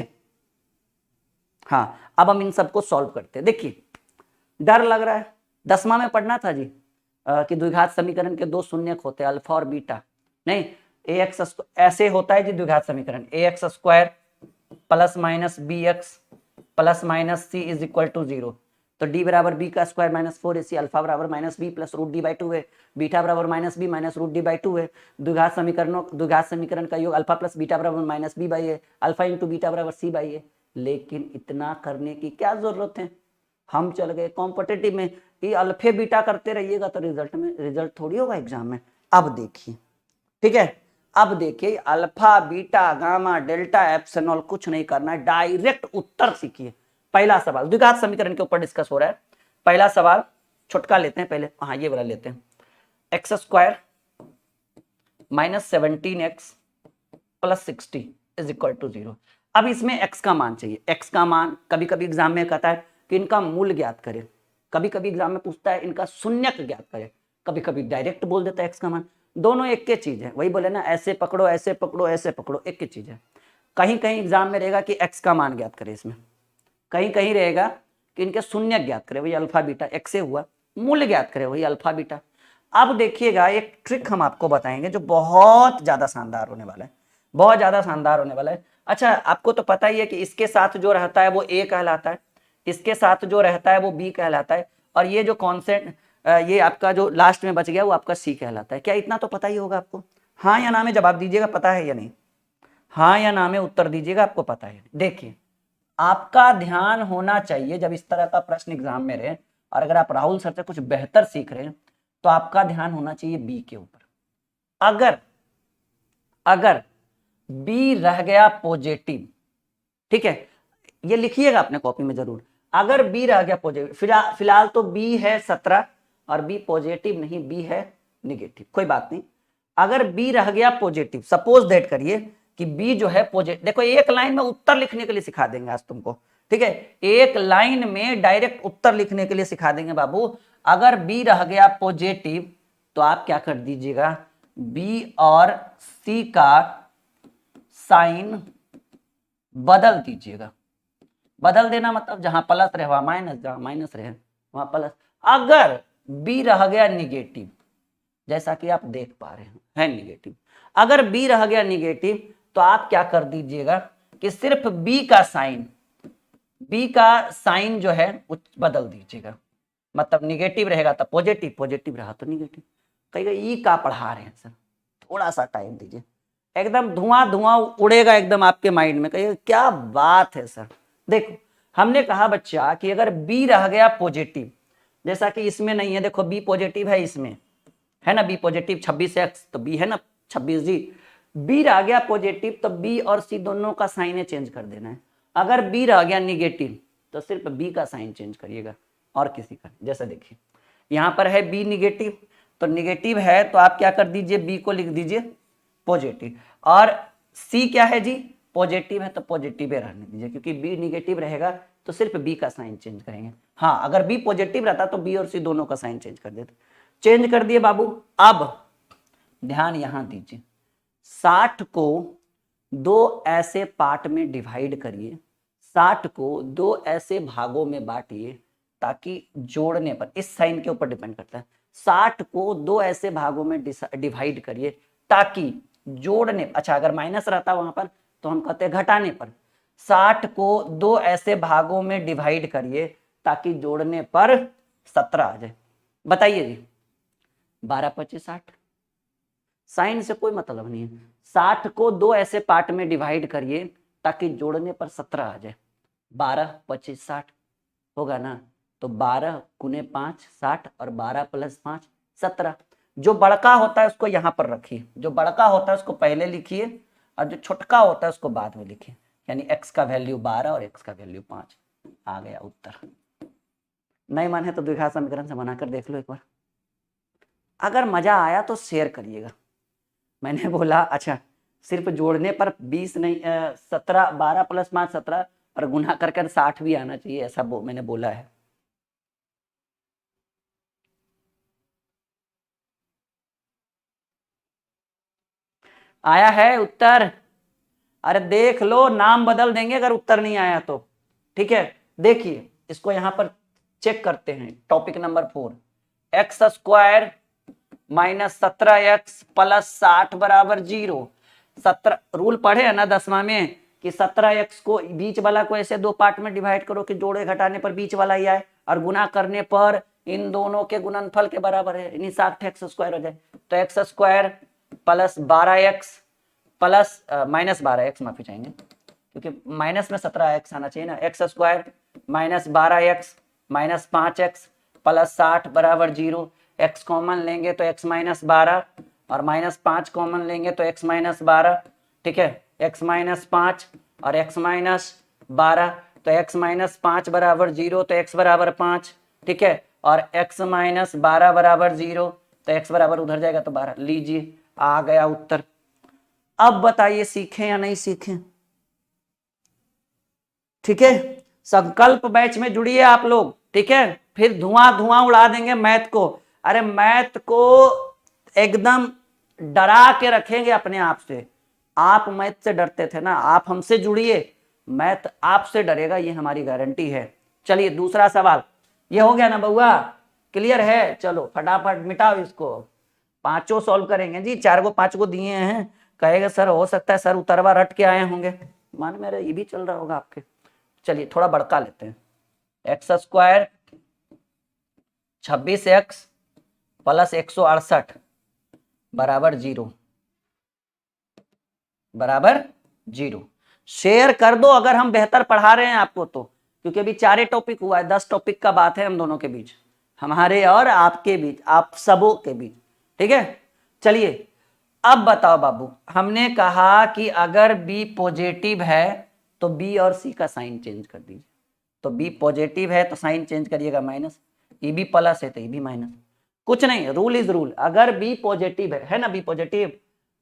Speaker 1: हाँ, अब हम इन सबको सॉल्व करते हैं। देखिए डर लग रहा है, 10वां में पढ़ना था जी कि द्विघात समीकरण के दो शून्यक होते हैं, अल्फा और बीटा। नहीं, ax ऐसे होता है जी द्विघात समीकरण, ax² ± bx ± c = 0। तो d बराबर b का स्क्वायर -4ac, अल्फा बराबर -b + √d/2 है, बीटा बराबर -b - √d/2 है। द्विघात समीकरण का योग अल्फा + बीटा बराबर -b/a है, अल्फा × बीटा बराबर c/a। लेकिन इतना करने की क्या जरूरत है, हम चल गए कॉम्पिटिटिव में, ये अल्फे बीटा करते रहिएगा तो रिजल्ट थोड़ी होगा एग्जाम में। अब देखिए, ठीक है, अब देखिए alpha beta gamma delta epsilon कुछ नहीं करना है, डायरेक्ट उत्तर सीखिए। पहला सवाल द्विघात समीकरण के ऊपर डिस्कस हो रहा है। पहला सवाल छुटका लेते हैं पहले, हाँ ये वाला लेते हैं। x² - 17x + 60 = 0। अब इसमें x का मान चाहिए। x का मान कभी कभी एग्जाम में कहता है कि इनका मूल ज्ञात करें, कभी कभी एग्जाम में पूछता है इनका शून्यक ज्ञात करें, कभी कभी डायरेक्ट बोल देता है x का मान। दोनों एक के चीज है, वही बोले ना, ऐसे पकड़ो ऐसे पकड़ो ऐसे पकड़ो, एक की चीज है। कहीं कहीं एग्जाम में रहेगा कि x का मान ज्ञात करे, इसमें कहीं कहीं रहेगा कि इनके शून्य ज्ञात करे, वही अल्फा बीटा, x से हुआ, मूल्य ज्ञात करे, वही अल्फा बीटा। अब देखिएगा एक ट्रिक हम आपको बताएंगे जो बहुत ज्यादा शानदार होने वाला है, बहुत ज्यादा शानदार होने वाला है। अच्छा, आपको तो पता ही है कि इसके साथ जो रहता है वो a कहलाता है, इसके साथ जो रहता है वो b कहलाता है, और ये जो कॉन्सेंट ये आपका जो लास्ट में बच गया वो आपका c कहलाता है। क्या इतना तो पता ही होगा आपको? हाँ या ना में जवाब दीजिएगा, पता है या नहीं? हाँ या ना में उत्तर दीजिएगा, आपको पता है। देखिए आपका ध्यान होना चाहिए जब इस तरह का प्रश्न एग्जाम में रहे, और अगर आप राहुल सर से कुछ बेहतर सीख रहे हैं तो आपका ध्यान होना चाहिए बी के ऊपर। अगर बी रह गया पॉजिटिव, ठीक है, ये लिखिएगा अपने कॉपी में जरूर, अगर बी रह गया पॉजिटिव, फिलहाल तो बी है 17 और बी पॉजिटिव नहीं, बी है निगेटिव, कोई बात नहीं। अगर बी रह गया पॉजिटिव, सपोज दैट करिए कि बी जो है पॉजिटिव, देखो एक लाइन में उत्तर लिखने के लिए सिखा देंगे आज तुमको, ठीक है, एक लाइन में डायरेक्ट उत्तर लिखने के लिए सिखा देंगे बाबू। अगर बी रह गया पॉजिटिव तो आप क्या कर दीजिएगा, बी और सी का साइन बदल दीजिएगा। बदल देना मतलब जहां प्लस रहे वहां माइनस, जहां माइनस रहे वहां प्लस। अगर बी रह गया निगेटिव, जैसा कि आप देख पा रहे हैं है निगेटिव, अगर बी रह गया निगेटिव तो आप क्या कर दीजिएगा कि सिर्फ बी का साइन जो है बदल दीजिएगा। मतलब निगेटिव रहेगा तो पॉजिटिव, पॉजिटिव रहा तो निगेटिव। कहीं ई का पढ़ा रहे हैं सर, थोड़ा सा टाइम दीजिए, एकदम धुआं उड़ेगा एकदम आपके माइंड में, कहिए क्या बात है सर। देखो हमने कहा बच्चा कि अगर बी रह गया पॉजिटिव, जैसा कि इसमें नहीं है, देखो बी पॉजिटिव है इसमें, है ना, बी पॉजिटिव 26x तो बी है ना 26 जी, बी रह गया पॉजिटिव तो बी और सी दोनों का साइन चेंज कर देना है। अगर बी रह गया निगेटिव तो सिर्फ बी का साइन चेंज करिएगा और किसी का। जैसे देखिए यहाँ पर है बी निगेटिव, तो निगेटिव है तो आप क्या कर दीजिए, बी को लिख दीजिए पॉजिटिव, और सी क्या है जी, पॉजिटिव है तो पॉजिटिव रहने दीजिए, क्योंकि बी निगेटिव रहेगा तो सिर्फ बी का साइन चेंज करेंगे। हाँ, अगर बी पॉजिटिव रहता तो बी और सी दोनों का साइन चेंज कर देते। चेंज कर दिए बाबू। अब ध्यान यहां दीजिए, 60 को दो ऐसे पार्ट में डिवाइड करिए, 60 को दो ऐसे भागों में बांटिए ताकि जोड़ने पर, इस साइन के ऊपर डिपेंड करता है, 60 को दो ऐसे भागों में डिवाइड करिए ताकि जोड़ने, अच्छा अगर माइनस रहता वहां पर तो हम कहते हैं घटाने पर, 60 को दो ऐसे भागों में डिवाइड करिए ताकि जोड़ने पर 17 आ जाए। बताइए जी, 12 25 60, साइन से कोई मतलब नहीं है। 60 को दो ऐसे पार्ट में डिवाइड करिए ताकि जोड़ने पर 17 आ जाए। 12 25 60 होगा ना, तो 12 गुने 5 60 और 12 प्लस 5 17। जो बड़का होता है उसको यहाँ पर रखिए, जो बड़का होता है उसको पहले लिखिए और जो छोटका होता है उसको बाद में लिखिए, यानी x का वैल्यू 12 और x का वैल्यू 5। आ गया उत्तर। नहीं माने तो द्विघात समीकरण से बनाकर देख लो एक बार। अगर मजा आया तो शेयर करिएगा। मैंने बोला अच्छा सिर्फ जोड़ने पर 20 नहीं 17, 12 प्लस 5 17 और गुना कर 60 भी आना चाहिए, ऐसा मैंने बोला है। आया है उत्तर? अरे देख लो, नाम बदल देंगे अगर उत्तर नहीं आया तो। ठीक है, देखिए इसको यहां पर चेक करते हैं। Topic number 4, x square minus 17x plus 60 बराबर 0। 17 रूल पढ़े है ना 10वां में कि 17x को बीच वाला को ऐसे दो पार्ट में डिवाइड करो कि जोड़े घटाने पर बीच वाला ही आए और गुना करने पर इन दोनों के गुणनफल के बराबर है, यानी 60x स्क्वायर हो जाए। तो x square plus 12x plus minus 12x, माफी चाहेंगे क्योंकि माइनस में 17x आना चाहिए ना, x square minus 12x minus 5x plus 60 बराबर 0। x कॉमन लेंगे तो x माइनस 12 और माइनस 5 कॉमन लेंगे तो x माइनस 12। ठीक है, x माइनस 5 और x माइनस 12, तो x माइनस 5 बराबर 0 तो x बराबर 5। ठीक है, और x माइनस 12 बराबर 0 तो x बराबर उधर जाएगा तो 12। लीजिए आ गया उत्तर। अब बताइए सीखें या नहीं सीखें? ठीक है, संकल्प बैच में जुड़िए आप लोग। ठीक है, फिर धुआं धुआं उड़ा देंगे मैथ को। अरे मैथ को एकदम डरा के रखेंगे अपने आप से। आप मैथ से डरते थे ना, आप हमसे जुड़िए, मैथ आपसे डरेगा, ये हमारी गारंटी है। चलिए दूसरा सवाल, ये हो गया ना बउआ, क्लियर है? चलो फटाफट मिटाओ इसको। पांचों सॉल्व करेंगे जी, 4 को 5 को दिए हैं। कहेगा सर हो सकता है सर उतरवा रट के आए होंगे, मान मेरा ये भी चल रहा होगा आपके। चलिए थोड़ा बड़का लेते हैं, एक्स स्क्वायर 26x प्लस 168 बराबर 0 बराबर 0। शेयर कर दो अगर हम बेहतर पढ़ा रहे हैं आपको तो, क्योंकि अभी 4 टॉपिक हुआ है, 10 टॉपिक का बात है हम दोनों के बीच, हमारे और आपके बीच, आप सबों के बीच। ठीक है, चलिए अब बताओ बाबू, हमने कहा कि अगर बी पॉजिटिव है तो बी और सी का साइन चेंज कर दीजिए। तो बी पॉजिटिव है तो साइन चेंज करिएगा माइनस, ई बी प्लस है तो ई बी माइनस। कुछ नहीं, रूल इज रूल। अगर बी पॉजिटिव है ना, बी पॉजिटिव,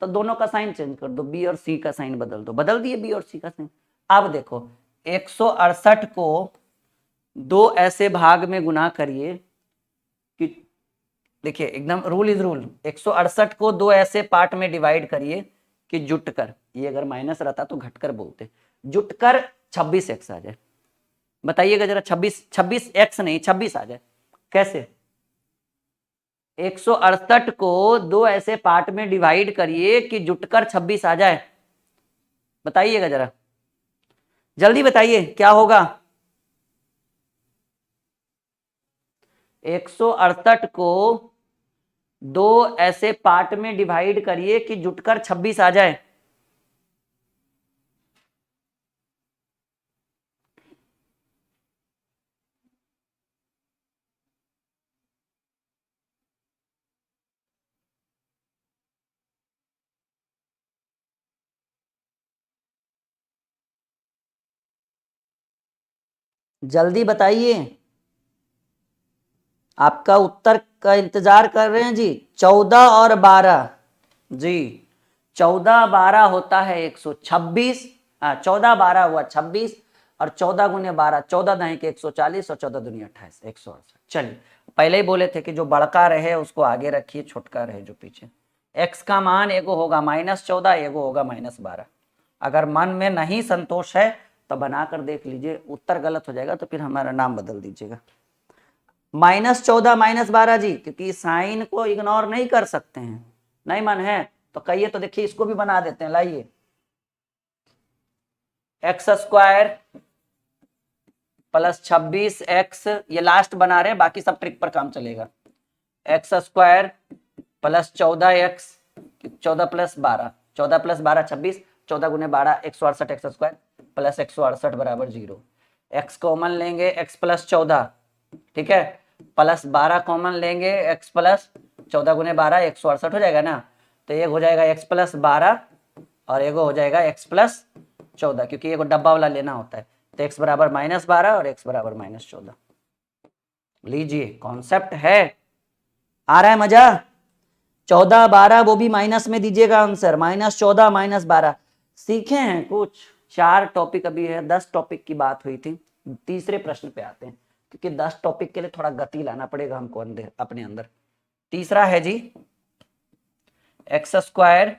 Speaker 1: तो दोनों का साइन चेंज कर दो, बी और सी का साइन बदल दो। बदल दिए बी और सी का साइन। अब देखो 168 को दो ऐसे भाग में गुना करिए कि, देखिए एकदम रूल इज रूल, 168 को दो ऐसे पार्ट में डिवाइड करिए कि जुटकर, ये अगर माइनस रहता तो घटकर बोलते, जुटकर 26x आ जाए। बताइएगा जरा, 26x नहीं 26 आ जाए कैसे? 168 को दो ऐसे पार्ट में डिवाइड करिए कि जुटकर 26 आ जाए। बताइएगा जरा, जल्दी बताइए क्या होगा? 168 को दो ऐसे पार्ट में डिवाइड करिए कि जुटकर 26 आ जाए। जल्दी बताइए, आपका उत्तर का इंतजार कर रहे हैं जी। 14 और 12 जी, 14 12 होता है 126। 14 12 हुआ 26 और 14 गुने 12, 14 दही के 140 और 14 दुनी 28, 168। चलिए, पहले ही बोले थे कि जो बड़का रहे उसको आगे रखिए, छोटका रहे जो पीछे। x का मान एगो होगा -14, एगो होगा -12। अगर मन में नहीं संतोष है तो बनाकर देख लीजिए, उत्तर गलत हो जाएगा तो फिर हमारा नाम बदल दीजिएगा। -14 -12 जी, क्योंकि साइन को इग्नोर नहीं कर सकते हैं। नहीं मन है तो कहिए, तो देखिए इसको भी बना देते हैं, लाइए। x² प्लस 26x, ये लास्ट बना रहे हैं, बाकी सब ट्रिक पर काम चलेगा। x² plus 14x, 14 plus 12, 14 plus 12 26, 14 गुने 12 168 x² प्लस 168 बराबर 0। x कॉमन लेंगे x प्लस 14, ठीक है, प्लस 12 कॉमन लेंगे x प्लस 14 गुने 12 168 हो जाएगा ना। तो एक हो जाएगा x प्लस 12 और एक हो जाएगा x प्लस 14, क्योंकि एक डब्बा वाला लेना होता है। तो x बराबर -12 और x बराबर -14। लीजिए, कॉन्सेप्ट है, आ रहा है मजा। 14 12 वो भी माइनस में दीजिएगा आंसर, -14 -12। सीखे हैं कुछ, 4 टॉपिक अभी है, 10 टॉपिक की बात हुई थी। तीसरे प्रश्न पे आते हैं, क्योंकि 10 टॉपिक के लिए थोड़ा गति लाना पड़ेगा हमको अपने अंदर। तीसरा है जी x²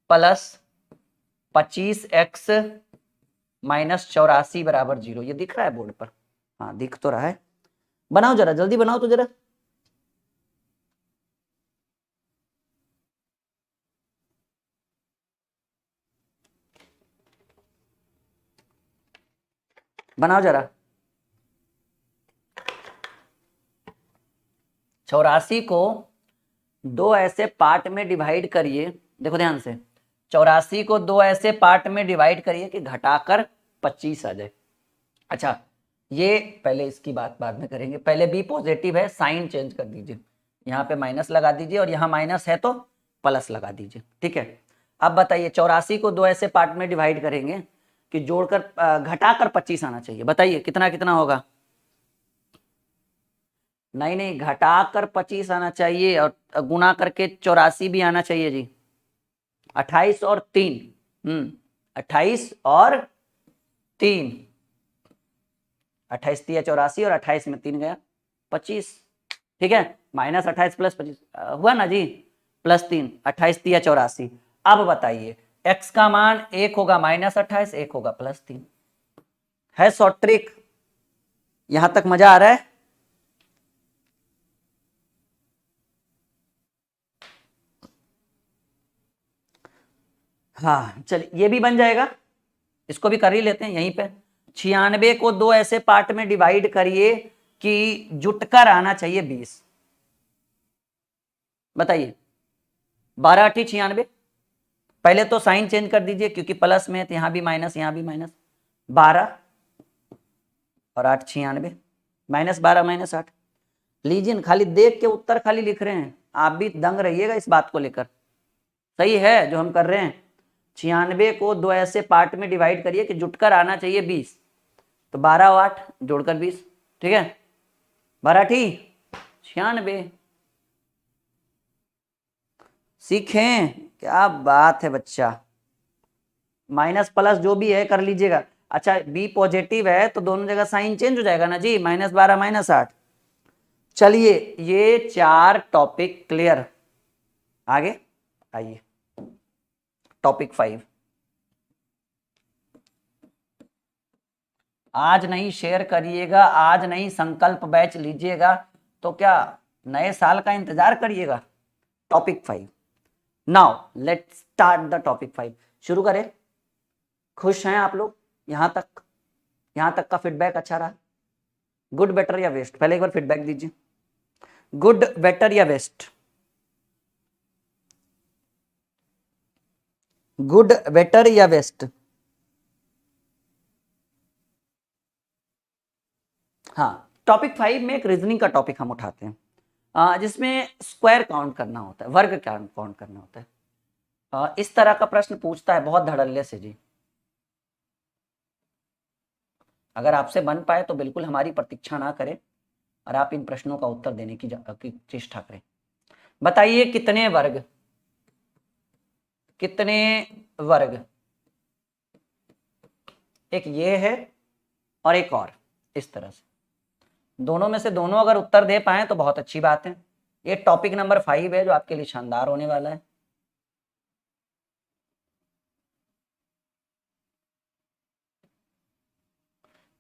Speaker 1: प्लस 25x -84 बराबर 0। ये दिख रहा है बोर्ड पर? हाँ, दिख तो रहा है। बनाओ जरा, जल्दी बनाओ तो जरा। बनाओ जरा। 84 को दो ऐसे पार्ट में डिवाइड करिए, देखो ध्यान से। 84 को दो ऐसे पार्ट में डिवाइड करिए कि घटाकर 25 आ जाए। अच्छा, ये पहले इसकी बात बाद में करेंगे, पहले बी पॉजिटिव है, साइन चेंज कर दीजिए, यहाँ पे माइनस लगा दीजिए और यहाँ माइनस है तो प्लस लगा दीजिए, ठीक है। अब बताइए, 84 को दो ऐसे पार्ट में डिवाइड करेंगे कि जोड़कर घटाकर 25 आना चाहिए। बताइए कितना कितना होगा? नहीं नहीं, घटाकर 25 आना चाहिए और गुना करके 84 भी आना चाहिए जी। 28 और 3, 28 और 3, 28 3 84 और 28 में 3 गया 25, ठीक है। -28 प्लस 25 हुआ ना जी, +3, 28 3 84। अब बताइए, x का मान एक होगा -28, एक होगा +3। है शॉर्ट ट्रिक? यहां तक मजा आ रहा है? हाँ चलिए, ये भी बन जाएगा, इसको भी कर ही लेते हैं यहीं पे। 96 को दो ऐसे पार्ट में डिवाइड करिए कि जुटकर आना चाहिए 20। बताइए, 12 8 96। पहले तो साइन चेंज कर दीजिए, क्योंकि प्लस में है तो यहां भी माइनस, यहां भी माइनस। 12 और 8 96, -12 -8। लीजिए, खाली देख के उत्तर खाली लिख रहे हैं, आप भी दंग रहिएगा इस बात को लेकर। सही है जो हम कर रहे हैं। 96 को दो ऐसे पार्ट में डिवाइड करिए कि जुटकर आना चाहिए 20। तो 12 और 8 जोड़कर 20, ठीक है। 12 ठीक 96। सीखें, क्या बात है बच्चा। माइनस प्लस जो भी है कर लीजिएगा। अच्छा, बी पॉजिटिव है तो दोनों जगह साइन चेंज हो जाएगा ना जी, -12 -8। चलिए, ये 4 टॉपिक क्लियर। आगे आइए, टॉपिक 5। आज नहीं शेयर करिएगा, आज नहीं संकल्प बैच लीजिएगा तो क्या नए साल का इंतजार करिएगा? Topic 5 now let's start the topic 5। शुरू करें। खुश हैं आप लोग? यहां तक का फीडबैक अच्छा रहा? गुड बेटर या वेस्ट? पहले एक बार फीडबैक दीजिए, गुड बेटर या वेस्ट? गुड बेटर या वेस्ट? हाँ, टॉपिक 5 में एक रीजनिंग का टॉपिक हम उठाते हैं, जिसमें स्क्वायर काउंट करना होता है, वर्ग काउंट करना होता है। इस तरह का प्रश्न पूछता है बहुत धड़ल्ले से जी। अगर आपसे बन पाए तो बिल्कुल हमारी प्रतीक्षा ना करें और आप इन प्रश्नों का उत्तर देने की चेष्टा करें। बताइए कितने वर्ग, कितने वर्ग, एक ये है और एक और, इस तरह से दोनों में से दोनों अगर उत्तर दे पाए तो बहुत अच्छी बात है। ये टॉपिक नंबर 5 है जो आपके लिए शानदार होने वाला है।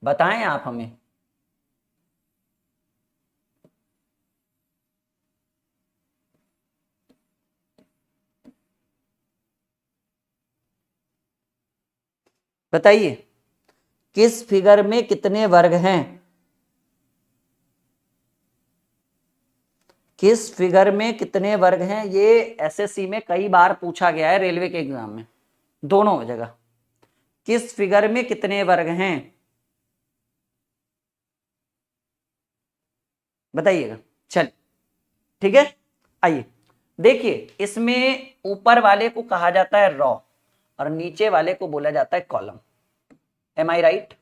Speaker 1: बताएं आप हमें। बताइए किस फिगर में कितने वर्ग हैं, किस फिगर में कितने वर्ग हैं। ये एसएससी में कई बार पूछा गया है, रेलवे के एग्जाम में, दोनों जगह। किस फिगर में कितने वर्ग हैं बताइएगा। चल ठीक है, आइए देखिए, इसमें ऊपर वाले को कहा जाता है रॉ और नीचे वाले को बोला जाता है कॉलम। एम आई राइट?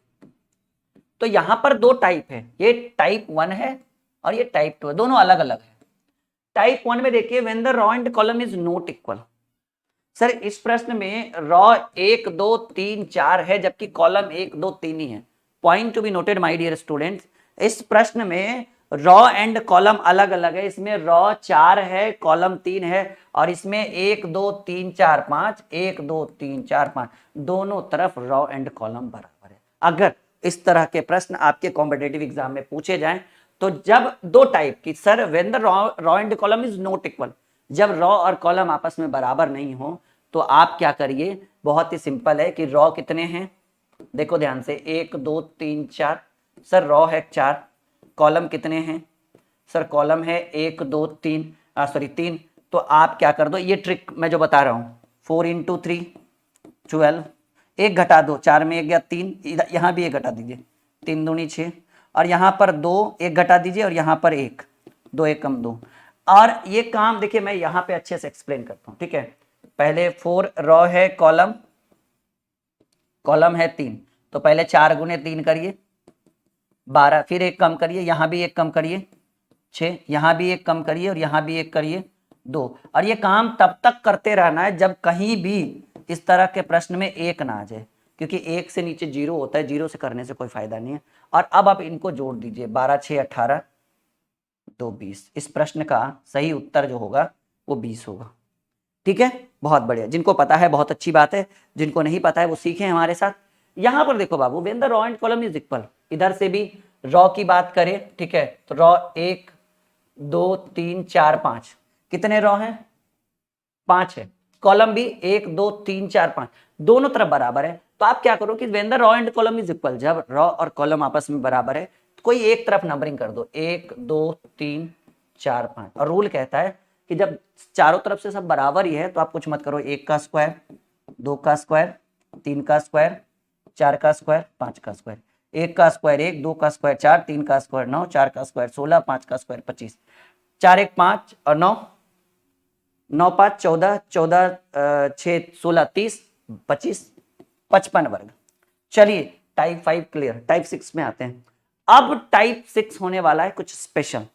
Speaker 1: तो यहां पर दो टाइप है, ये टाइप 1 है और ये टाइप 2 है, दोनों अलग अलग है। टाइप 1 में देखिए when the row and column is not equal. Sir इस प्रश्न में रॉ 1 2 3 4 है जबकि कॉलम 1 2 3 ही है। Point to be noted my dear students, इस प्रश्न में रॉ एंड कॉलम अलग अलग है। इसमें रॉ 4 है, कॉलम 3 है और इसमें 1 2 3 4 5, 1 2 3 4 5, दोनों तरफ रॉ एंड कॉलम बराबर है। अगर इस तरह के प्रश्न आपके कॉम्पिटेटिव एग्जाम में पूछे जाएं तो जब दो टाइप की, sir when the row and column is not equal, जब रॉ और कॉलम आपस में बराबर नहीं हो तो आप क्या करिए, बहुत ही सिंपल है कि रॉ कितने हैं, देखो ध्यान से 1 2 3 4, सर रॉ है 4, कॉलम कितने हैं, सर कॉलम है 1 2 3 सॉरी 3। तो आप क्या कर दो, ये ट्रिक मैं जो बता रहा हूं, 4 × 3 12, एक घटा दो, 4 में 1 गया 3, यहां भी एक घटा दीजिए, 3 दूनी 6 और यहां पर 2 एक घटा दीजिए और यहां पर 1, 2 1 कम 2। और ये काम देखिए मैं यहां पे अच्छे से एक्सप्लेन करता हूं, ठीक है। पहले 4 रॉ है, कॉलम, कॉलम है 3, तो पहले 4 × 3 करिए 12, फिर एक कम करिए, यहां भी एक कम करिए 6, यहां भी एक कम करिए और यहां भी एक करिए 2। और ये काम तब तक करते रहना है जब कहीं भी इस तरह के प्रश्न में एक ना आ जाए, क्योंकि एक से नीचे 0 होता है, 0 से करने से कोई फायदा नहीं है। और अब आप इनको जोड़ दीजिए, 12 6 18 2 20। इस प्रश्न का सही उत्तर जो होगा वो 20 होगा। ठीक है, बहुत बढ़िया। जिनको पता है बहुत अच्छी बात है, जिनको नहीं पता है वो सीखें हमारे साथ। यहां पर देखो बाबू, when the row and column is equal, इधर से भी रॉ की बात करें, ठीक है, तो रॉ 1 2 3 4 5, कितने रॉ हैं, 5 है। कॉलम भी 1 2 3 4 5, दोनों तरफ बराबर है। तो आप क्या करो कि when the row and column is equal, जब रॉ और कॉलम आपस में बराबर है तो कोई एक तरफ नंबरिंग कर दो, 1 2 3 4 5। और रूल कहता है कि जब चारों तरफ से सब बराबर ही है तो आप कुछ मत करो, 1 का स्क्वायर, 2 का स्क्वायर, 3 का स्क्वायर, 4 का स्क्वायर, 5 का स्क्वायर। 1 का स्क्वायर 1, 2 का स्क्वायर 4, 3 का स्क्वायर 9, 4 का स्क्वायर 16, 5 का स्क्वायर 25, 4 1 5 और 9, 9 5 14, 14 6 16 30 25, 55 वर्ग। चलिए टाइप 5 क्लियर, टाइप 6 में आते हैं। अब टाइप 6 होने वाला है कुछ स्पेशल।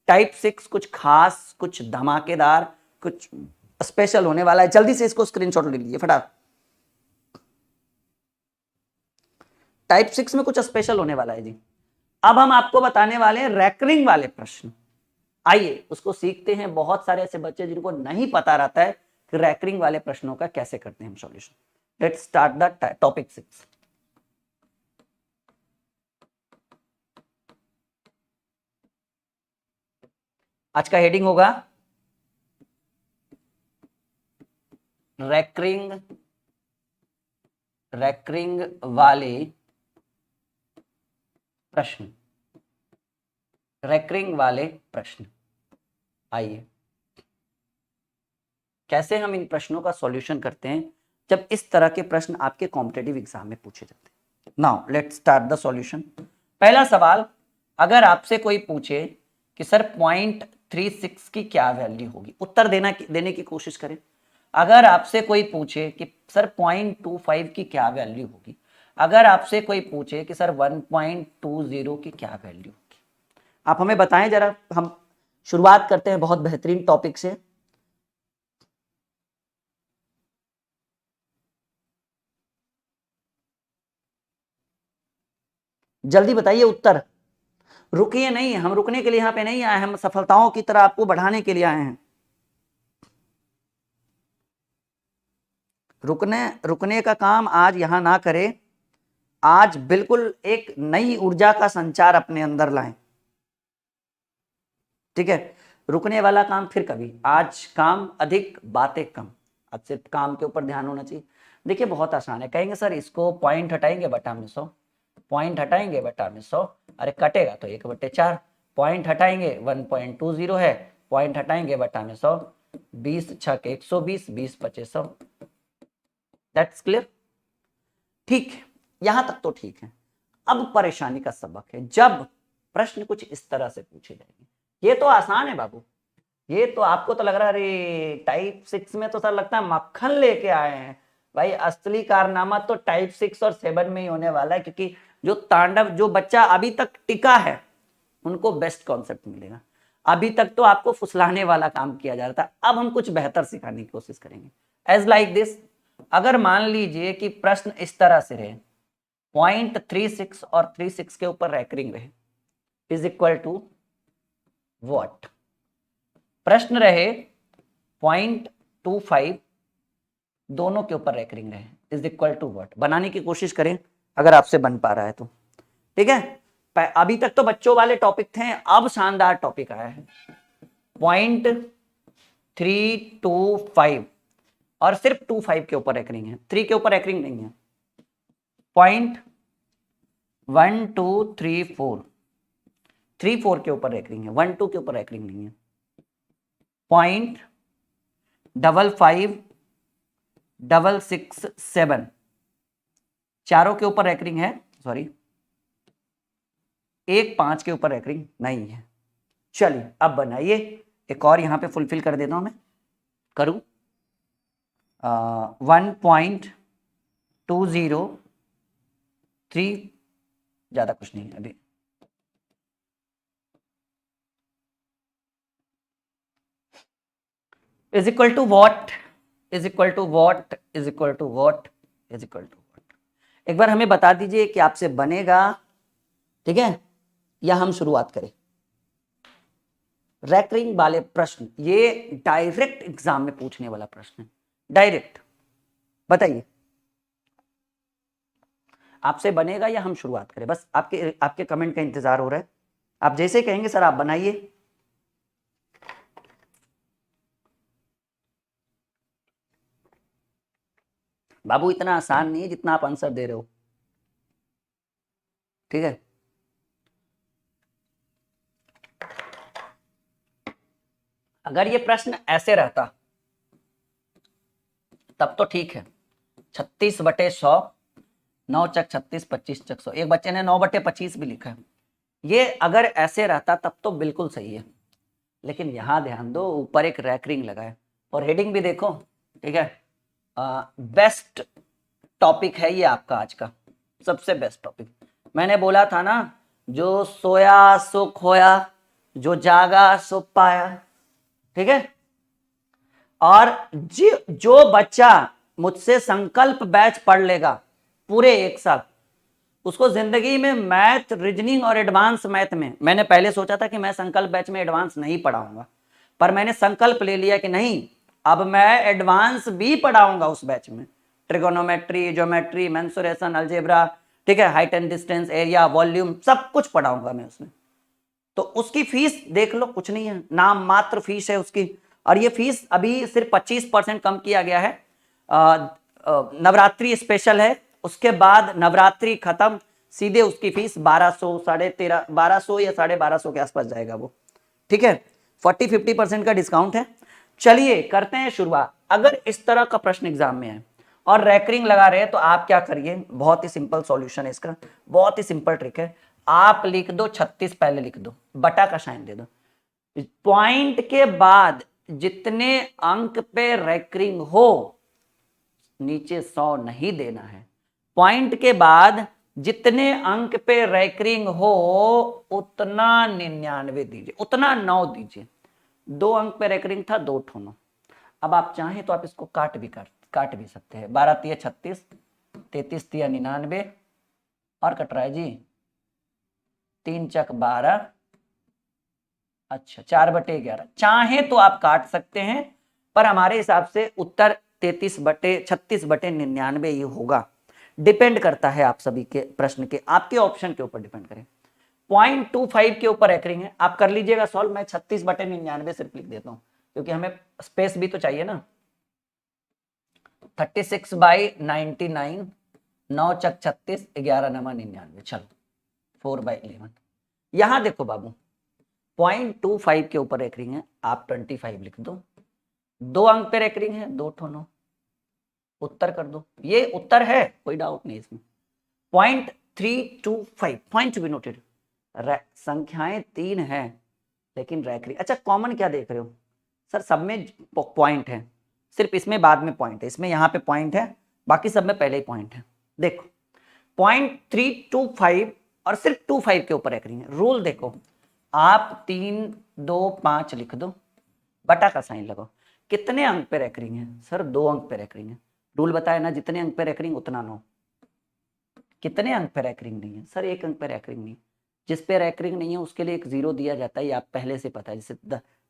Speaker 1: टाइप 6 कुछ खास, कुछ धमाकेदार, कुछ स्पेशल होने वाला है। जल्दी से इसको स्क्रीनशॉट ले लीजिए फटाफट। टाइप 6 में कुछ स्पेशल होने वाला है जी। अब हम आपको बताने वाले हैं रैकरिंग वाले प्रश्न। आइए उसको सीखते हैं। बहुत सारे ऐसे बच्चे जिनको नहीं पता रहता है कि रैकरिंग वाले प्रश्नों का कैसे करते हैं हम solution. Let's start the topic 6। आज का हेडिंग होगा रैकरिंग, रैकरिंग वाले प्रश्न, रैकरिंग वाले प्रश्न। आइए कैसे हम इन प्रश्नों का सॉल्यूशन करते हैं जब इस तरह के प्रश्न आपके कॉम्पिटिटिव एग्जाम में पूछे जाते हैं। Now let's start the solution. पहला सवाल, अगर आपसे कोई पूछे कि सर 0.36 की क्या वैल्यू होगी, उत्तर देने की कोशिश करें। अगर आपसे कोई पूछे कि सर 0.25 की क्या वैल्यू होगी, अगर आपसे कोई पूछे कि सर 1.20 की क्या वैल्यू होगी, आप हमें बताएं जरा। हम शुरुआत करते हैं बहुत बेहतरीन टॉपिक से। जल्दी बताइए उत्तर। रुकिए नहीं, हम रुकने के लिए यहाँ पे नहीं आए, हम सफलताओं की तरह आपको बढ़ाने के लिए आए हैं। रुकने रुकने का काम आज यहां ना करें, आज बिल्कुल एक नई ऊर्जा का संचार अपने अंदर लाएं। ठीक है, रुकने वाला काम फिर कभी, आज काम अधिक बातें कम। आज सिर्फ काम के ऊपर ध्यान होना चाहिए। देखिए बहुत आसान है, कहेंगे सर इसको पॉइंट हटाएंगे बटा में 100, पॉइंट हटाएंगे बटा में 100, अरे कटेगा तो 1/4, पॉइंट हटाएंगे 1.20 है, पॉइंट हटाएंगे बटा में 100, 20 छक 120, 20 पचे 100। That's clear? ठीक है, यहां तक तो ठीक है। अब परेशानी का सबक है जब प्रश्न कुछ इस तरह से पूछे जाएंगे। ये तो आसान है बाबू, ये तो आपको तो लग रहा है अरे टाइप 6 में तो सर लगता है मक्खन लेके आए हैं। भाई असली कारनामा तो टाइप 6 और 7 में ही होने वाला है, क्योंकि जो तांडव जो बच्चा अभी तक टिका है उनको बेस्ट कॉन्सेप्ट मिलेगा। अभी तक तो आपको फुसलाने वाला काम किया जा रहा था, अब हम कुछ बेहतर सिखाने की कोशिश करेंगे। एज लाइक दिस, अगर मान लीजिए कि प्रश्न इस तरह से रहे, 0.36 और 36 के ऊपर रैकरिंग रहे, इज इक्वल टू व्हाट। प्रश्न रहे 0.25 दोनों के ऊपर रैकरिंग रहे, इज इक्वल टू व्हाट। बनाने की कोशिश करें अगर आपसे बन पा रहा है तो। ठीक है, अभी तक तो बच्चों वाले टॉपिक थे, अब शानदार टॉपिक आया है 0.325 और सिर्फ 25 के ऊपर रैकरिंग है, 3 के ऊपर रैकरिंग नहीं है। 0.1234 34 के ऊपर रैकरिंग है, 12 के ऊपर रैकरिंग नहीं है। 0.55667 चारों के ऊपर रैकरिंग है, सॉरी 1.5 के ऊपर रैकरिंग नहीं है। चलिए अब बनाइए, एक और यहां पे फुलफिल कर देता हूं मैं, करूं 1.203, ज्यादा कुछ नहीं है अभी। Is equal to what, is equal to what, is equal to what, is equal to what. एक बार हमें बता दीजिए कि आपसे बनेगा, ठीक है, या हम शुरुआत करें। रैकरिंग वाले प्रश्न ये डायरेक्ट एग्जाम में पूछने वाला प्रश्न है, डायरेक्ट। बताइए आपसे बनेगा या हम शुरुआत करें, बस आपके कमेंट का इंतजार हो रहा है। आप जैसे कहेंगे सर आप बनाइए। बाबू इतना आसान नहीं है जितना आप आंसर दे रहे हो, ठीक है। अगर ये प्रश्न ऐसे रहता तब तो ठीक है, 36/100, 9 चक 36, 25 चक 100, एक बच्चे ने 9/25 भी लिखा है। ये अगर ऐसे रहता तब तो बिल्कुल सही है, लेकिन यहां ध्यान दो ऊपर एक रैकरिंग लगा है और हेडिंग भी देखो, ठीक है। बेस्ट टॉपिक है ये आपका आज का, सबसे बेस्ट टॉपिक। मैंने बोला था ना, जो सोया सो खोया, जो जागा सो पाया, ठीक है। और जो बच्चा मुझसे संकल्प बैच पढ़ लेगा पूरे एक साल, उसको जिंदगी में मैथ, रीजनिंग और एडवांस मैथ में, मैंने पहले सोचा था कि मैं संकल्प बैच में एडवांस नहीं पढ़ाऊंगा, पर मैंने संकल्प ले लिया कि नहीं, अब मैं एडवांस भी पढ़ाऊंगा उस बैच में। ट्रिगोनोमेट्री, ज्योमेट्री, मेंसुरेशन, अलजेब्रा, ठीक है, height and distance, area, volume, सब कुछ पढ़ाऊंगा मैं उसमें। तो उसकी फीस देख लो, कुछ नहीं है, नाम मात्र फीस है उसकी। और ये फीस अभी सिर्फ 25% कम किया गया है। नवरात्रि स्पेशल है, उसके बाद नवरात्रि खत्म, सीधे उसकी फीस 1200, 1350, 1200 या 1250 के आसपास जाएगा वो, ठीक है। 40-50% का डिस्काउंट है। चलिए करते हैं शुरुआत। अगर इस तरह का प्रश्न एग्जाम में है और रैकरिंग लगा रहे हैं तो आप क्या करिए, बहुत ही सिंपल सॉल्यूशन है इसका, बहुत ही सिंपल ट्रिक है। आप लिख दो 36, पहले लिख दो, बटा का साइन दे दो, पॉइंट के बाद जितने अंक पे रैकरिंग हो नीचे 100 नहीं देना है। पॉइंट के बाद जितने अंक पे रैकरिंग हो उतना 99 दीजिए, उतना 9 दीजिए। 2 अंक पे रैकरिंग था, 2 ठोनो। अब आप चाहें तो आप इसको काट भी सकते हैं। 12 तिया 36, 33 तिया 99 और कट रहा है जी 3 चक 12, अच्छा 4/11। चाहे तो आप काट सकते हैं, पर हमारे हिसाब से उत्तर 36/99 ये होगा। डिपेंड करता है आप सभी के प्रश्न के, आपके ऑप्शन के ऊपर डिपेंड करें। 0.25 के ऊपर रैकरिंग है, आप कर लीजिएगा सॉल्व। मैं 36/99 सिर्फ लिख देता हूं क्योंकि हमें स्पेस भी तो चाहिए ना। 36/99, 9 चक 36, 11 नमा 99, चलो 4/11। यहां देखो बाबू 0.25 के ऊपर रैकरिंग है, आप 25 लिख दो। 2 अंक पे रैकरिंग है, 2 ठोनो, उत्तर कर दो। ये उत्तर है, कोई डाउट नहीं इसमें। 0.325 पॉइंट बी नोटेड। संख्याएं 3 है लेकिन रैकरिंग, अच्छा कॉमन क्या देख रहे हो सर? सब में पॉइंट है, सिर्फ इसमें बाद में पॉइंट है। इसमें यहाँ पे पॉइंट है, बाकी सब में पहले ही पॉइंट है। देखो 0.325 और सिर्फ 25 के ऊपर रैकरिंग है। रूल देखो, आप 3 2 5 लिख दो, बटा का साइन लगाओ। कितने अंक पे रैकरिंग है सर? 2 अंक पे रैकरिंग है। रूल बताया ना, जितने अंक पे रैकरिंग उतना 9। कितने अंक पे रैकरिंग नहीं है सर? 1 अंक पे रैकरिंग नहीं। जिस पे रैकरिंग नहीं है उसके लिए एक 0 दिया जाता है, ये आप पहले से पता है।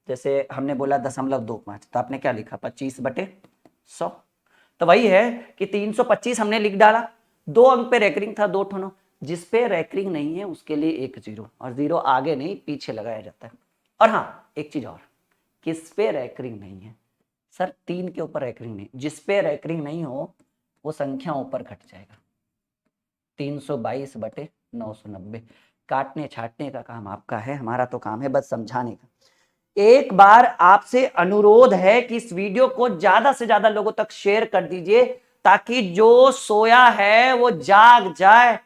Speaker 1: जैसे हमने बोला 0.25, तो आपने क्या लिखा? 25/100। तो वही है कि 325 हमने लिख डाला। 2 अंक पे रैकरिंग था, 2 ठोनो। जिस पे रैकरिंग नहीं है उसके लिए एक 0, और 0 आगे नहीं पीछे लगाया जाता है। और हाँ एक चीज और, किस पे रैकरिंग नहीं है सर? 3 के ऊपर रैकरिंग नहीं। जिस पे रैकरिंग नहीं हो वो संख्या ऊपर घट जाएगा। 322/990। काटने छाटने का काम आपका है, हमारा तो काम है बस समझाने का। एक बार आपसे अनुरोध है कि इस वीडियो को ज्यादा से ज्यादा लोगों तक शेयर कर दीजिए, ताकि जो सोया है वो जाग जाए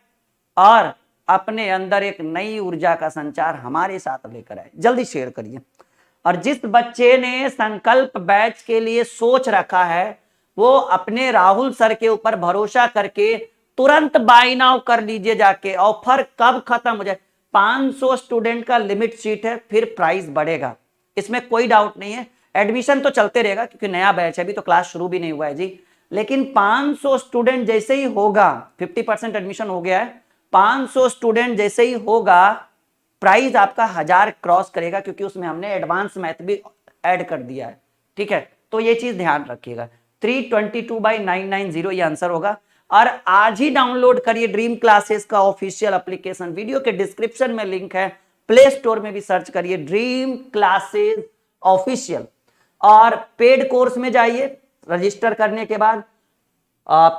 Speaker 1: और अपने अंदर एक नई ऊर्जा का संचार हमारे साथ लेकर आए। जल्दी शेयर करिए। और जिस बच्चे ने संकल्प बैच के लिए सोच रखा है वो अपने राहुल सर के ऊपर भरोसा करके तुरंत बाय नाउ कर लीजिए जाके। ऑफर कब खत्म हो जाए? 500 स्टूडेंट का लिमिट सीट है, फिर प्राइस बढ़ेगा, इसमें कोई डाउट नहीं है। एडमिशन तो चलते रहेगा क्योंकि नया बैच है, अभी तो क्लास शुरू भी नहीं हुआ है जी। लेकिन 500 स्टूडेंट जैसे ही होगा, 50% एडमिशन हो गया है, 500 स्टूडेंट जैसे ही होगा प्राइस आपका 1000 क्रॉस करेगा, क्योंकि उसमें हमने एडवांस मैथ भी ऐड कर दिया है। ठीक है, तो ये चीज ध्यान रखिएगा। 322/990 ये आंसर होगा। और आज ही डाउनलोड करिए ड्रीम क्लासेस का ऑफिशियल एप्लीकेशन, वीडियो के डिस्क्रिप्शन में लिंक है, प्ले स्टोर में भी सर्च करिए ड्रीम क्लासेस ऑफिशियल। और पेड कोर्स में जाइए, रजिस्टर करने के बाद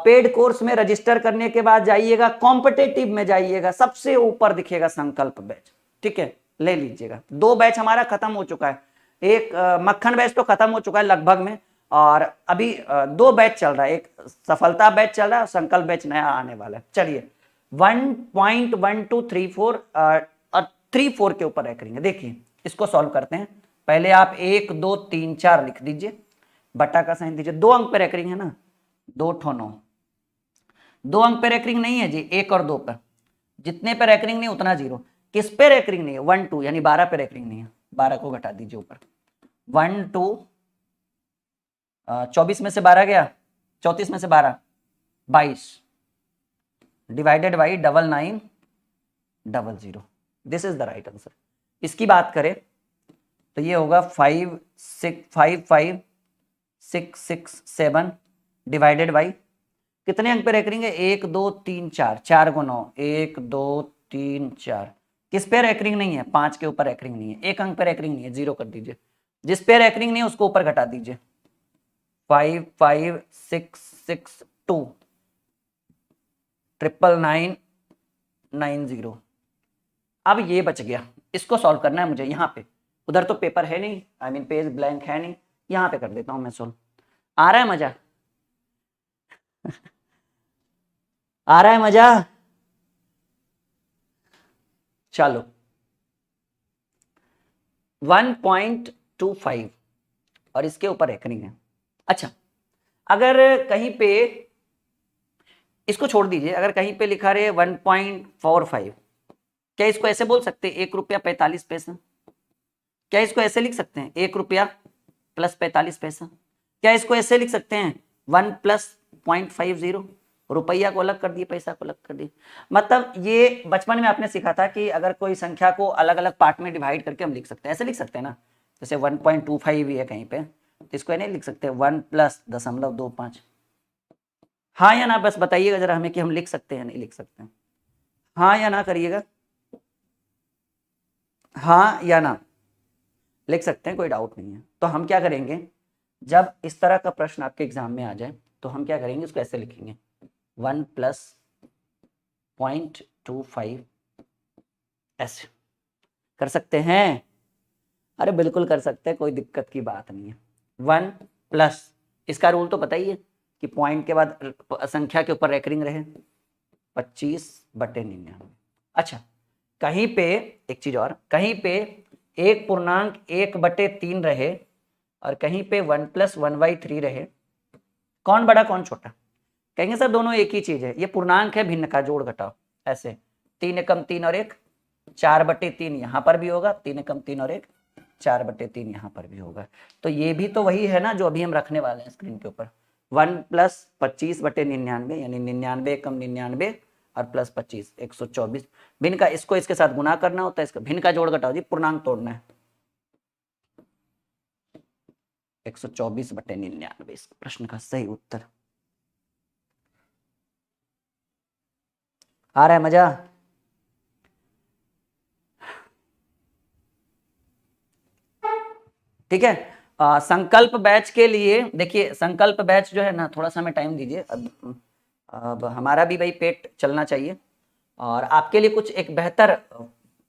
Speaker 1: पेड कोर्स में रजिस्टर करने के बाद जाइएगा, कॉम्पिटेटिव में जाइएगा, सबसे ऊपर दिखेगा संकल्प बैच। ठीक है, ले लीजिएगा। 2 बैच हमारा खत्म हो चुका है, एक मक्खन बैच तो खत्म हो चुका है लगभग में, और अभी 2 बैच चल रहा है, एक सफलता बैच चल रहा है, संकल्प बैच नया आने वाला है। चलिए 1.1234 और 34 के ऊपर रैकरिंग है। देखिए इसको सॉल्व करते हैं। पहले आप 1 2 3 4 लिख दीजिए, बटा का साइन दीजिए। 2 अंक पे रैकरिंग है ना, 2 ठोनो। 2 अंक पे रैकरिंग नहीं है जी, 1 और 2 पर। जितने पे रैकरिंग नहीं उतना 0। किस पे रैकरिंग नहीं है? 1 2, यानी 12 पे रैकरिंग नहीं है। 12 को घटा दीजिए ऊपर। 1 2 24 में से 12 गया, 34 में से 12 22, divided by 9900। This is the right answer. इसकी बात करें तो ये होगा 55667 डिवाइडेड बाई कितने अंक पे रैकरिंग है? 1 2 3 4, 4 को 9, 1 2 3 4। किस पे रैकरिंग नहीं है? 5 के ऊपर रैकरिंग नहीं है। 1 अंक पे रैकरिंग नहीं है, 0 कर दीजिए। जिस पे रैकरिंग नहीं है उसको ऊपर घटा दीजिए। 55662 99990। अब ये बच गया, इसको सॉल्व करना है मुझे यहाँ पे। उधर तो पेपर है नहीं, आई मीन पेज ब्लैंक है नहीं, यहाँ पे कर देता हूं मैं सॉल्व। आ रहा है मजा? आ रहा है मजा? चलो 1.25 और इसके ऊपर रैकरिंग है। अच्छा, अगर कहीं पे इसको छोड़ दीजिए, अगर कहीं पे लिखा रहे 1.45, क्या इसको ऐसे बोल सकते हैं 1 रुपया 45 पैसा? क्या इसको ऐसे लिख सकते हैं 1 रुपया +45 पैसा? क्या इसको ऐसे लिख सकते हैं 1 + 0.50? रुपया को अलग कर दिए, पैसा को अलग कर दिए। मतलब ये बचपन में आपने सीखा था कि अगर कोई संख्या को अलग अलग पार्ट में डिवाइड करके हम लिख सकते हैं, ऐसे लिख सकते हैं ना, जैसे 1.25 भी है कहीं पे, तो इसको नहीं लिख सकते 1 + 0.25? हाँ या ना बस बताइएगा जरा हमें कि हम लिख सकते हैं नहीं लिख सकते हैं, हाँ या ना करिएगा, हाँ या ना, लिख सकते हैं, कोई डाउट नहीं है। तो हम क्या करेंगे, जब इस तरह का प्रश्न आपके एग्जाम में आ जाए तो हम क्या करेंगे, इसको ऐसे लिखेंगे 1 + 0.25, ऐसे कर सकते हैं। अरे बिल्कुल कर सकते हैं, कोई दिक्कत की बात नहीं है। 1 +, इसका रूल तो पता ही है कि पॉइंट के बाद संख्या के ऊपर रेकरिंग रहे, 25/99। अच्छा, कहीं पे एक चीज और, कहीं पे 1.1/3 रहे और कहीं पे 1 + 1/3 रहे, कौन बड़ा कौन छोटा? कहेंगे सर दोनों एक ही चीज है, ये पूर्णांक है भिन्न का जोड़ घटाओ, ऐसे 3 एकम 3 और 1, 4/3 यहाँ पर भी होगा, 3 एकम 3 और 1, 4/3 यहाँ पर भी होगा। तो ये भी तो वही है ना जो अभी हम रखने वाले हैं स्क्रीन के ऊपर, 1 + 25/99, यानी 99 एकम 99 और +25, 124। भिन्न का इसको इसके साथ गुना करना होता है, इसका भिन्न का जोड़ घटाओ जी, पूर्णांक तोड़ना है, 124/99 इस प्रश्न का सही उत्तर। आ रहा है मजा? ठीक है। संकल्प बैच के लिए देखिए, संकल्प बैच जो है ना, थोड़ा सा हमें टाइम दीजिए, अब हमारा भी भाई पेट चलना चाहिए और आपके लिए कुछ एक बेहतर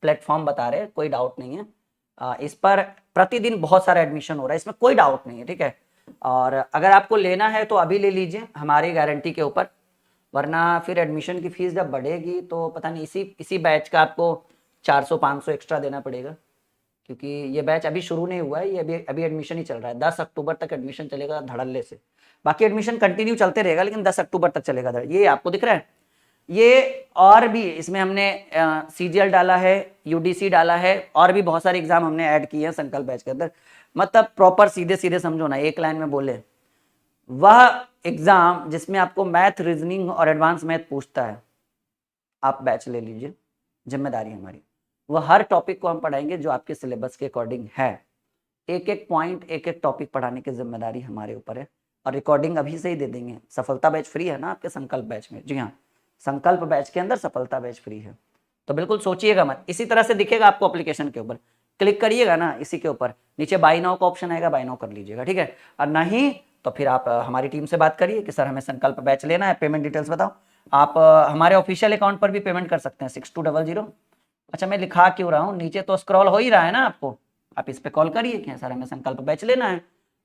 Speaker 1: प्लेटफॉर्म बता रहे हैं, कोई डाउट नहीं है। इस पर प्रतिदिन बहुत सारा एडमिशन हो रहा है, इसमें कोई डाउट नहीं है, ठीक है। और अगर आपको लेना है तो अभी ले लीजिए हमारी गारंटी के ऊपर, वरना फिर एडमिशन की फीस जब बढ़ेगी तो पता नहीं इसी बैच का आपको 400-500 एक्स्ट्रा देना पड़ेगा, क्योंकि ये बैच अभी शुरू नहीं हुआ है, ये अभी एडमिशन ही चल रहा है। 10 अक्टूबर तक एडमिशन चलेगा धड़ल्ले से, बाकी एडमिशन कंटिन्यू चलते रहेगा, लेकिन 10 अक्टूबर तक चलेगा। ये आपको दिख रहा है, ये और भी इसमें हमने CGL डाला है, UDC डाला है, और भी बहुत सारे एग्जाम हमने ऐड किए हैं संकल्प बैच के अंदर। मतलब प्रॉपर सीधे सीधे समझो ना, एक लाइन में बोले, वह एग्जाम जिसमें आपको मैथ, रीजनिंग और एडवांस मैथ पूछता है, आप बैच ले लीजिए, जिम्मेदारी हमारी। वह हर टॉपिक को हम पढ़ाएंगे जो आपके सिलेबस के अकॉर्डिंग है, एक एक पॉइंट, एक एक टॉपिक पढ़ाने की जिम्मेदारी हमारे ऊपर है, और रिकॉर्डिंग अभी से ही दे देंगे। सफलता बैच फ्री है ना आपके संकल्प बैच में? जी हाँ, संकल्प बैच के अंदर सफलता बैच फ्री है, तो बिल्कुल सोचिएगा मत। इसी तरह से दिखेगा आपको एप्लीकेशन के ऊपर, क्लिक करिएगा ना इसी के ऊपर, नीचे बाय नाउ का ऑप्शन आएगा, बाय नाउ कर लीजिएगा, ठीक है। और नहीं तो फिर आप हमारी टीम से बात करिए कि सर हमें संकल्प बैच लेना है, पेमेंट डिटेल्स बताओ। आप हमारे ऑफिशियल अकाउंट पर भी पेमेंट कर सकते हैं, 6200। अच्छा, मैं लिखा क्यों रहा हूँ, नीचे तो स्क्रॉल हो ही रहा है ना आपको, आप इस पे कॉल करिए कि सर हमें संकल्प बैच लेना है,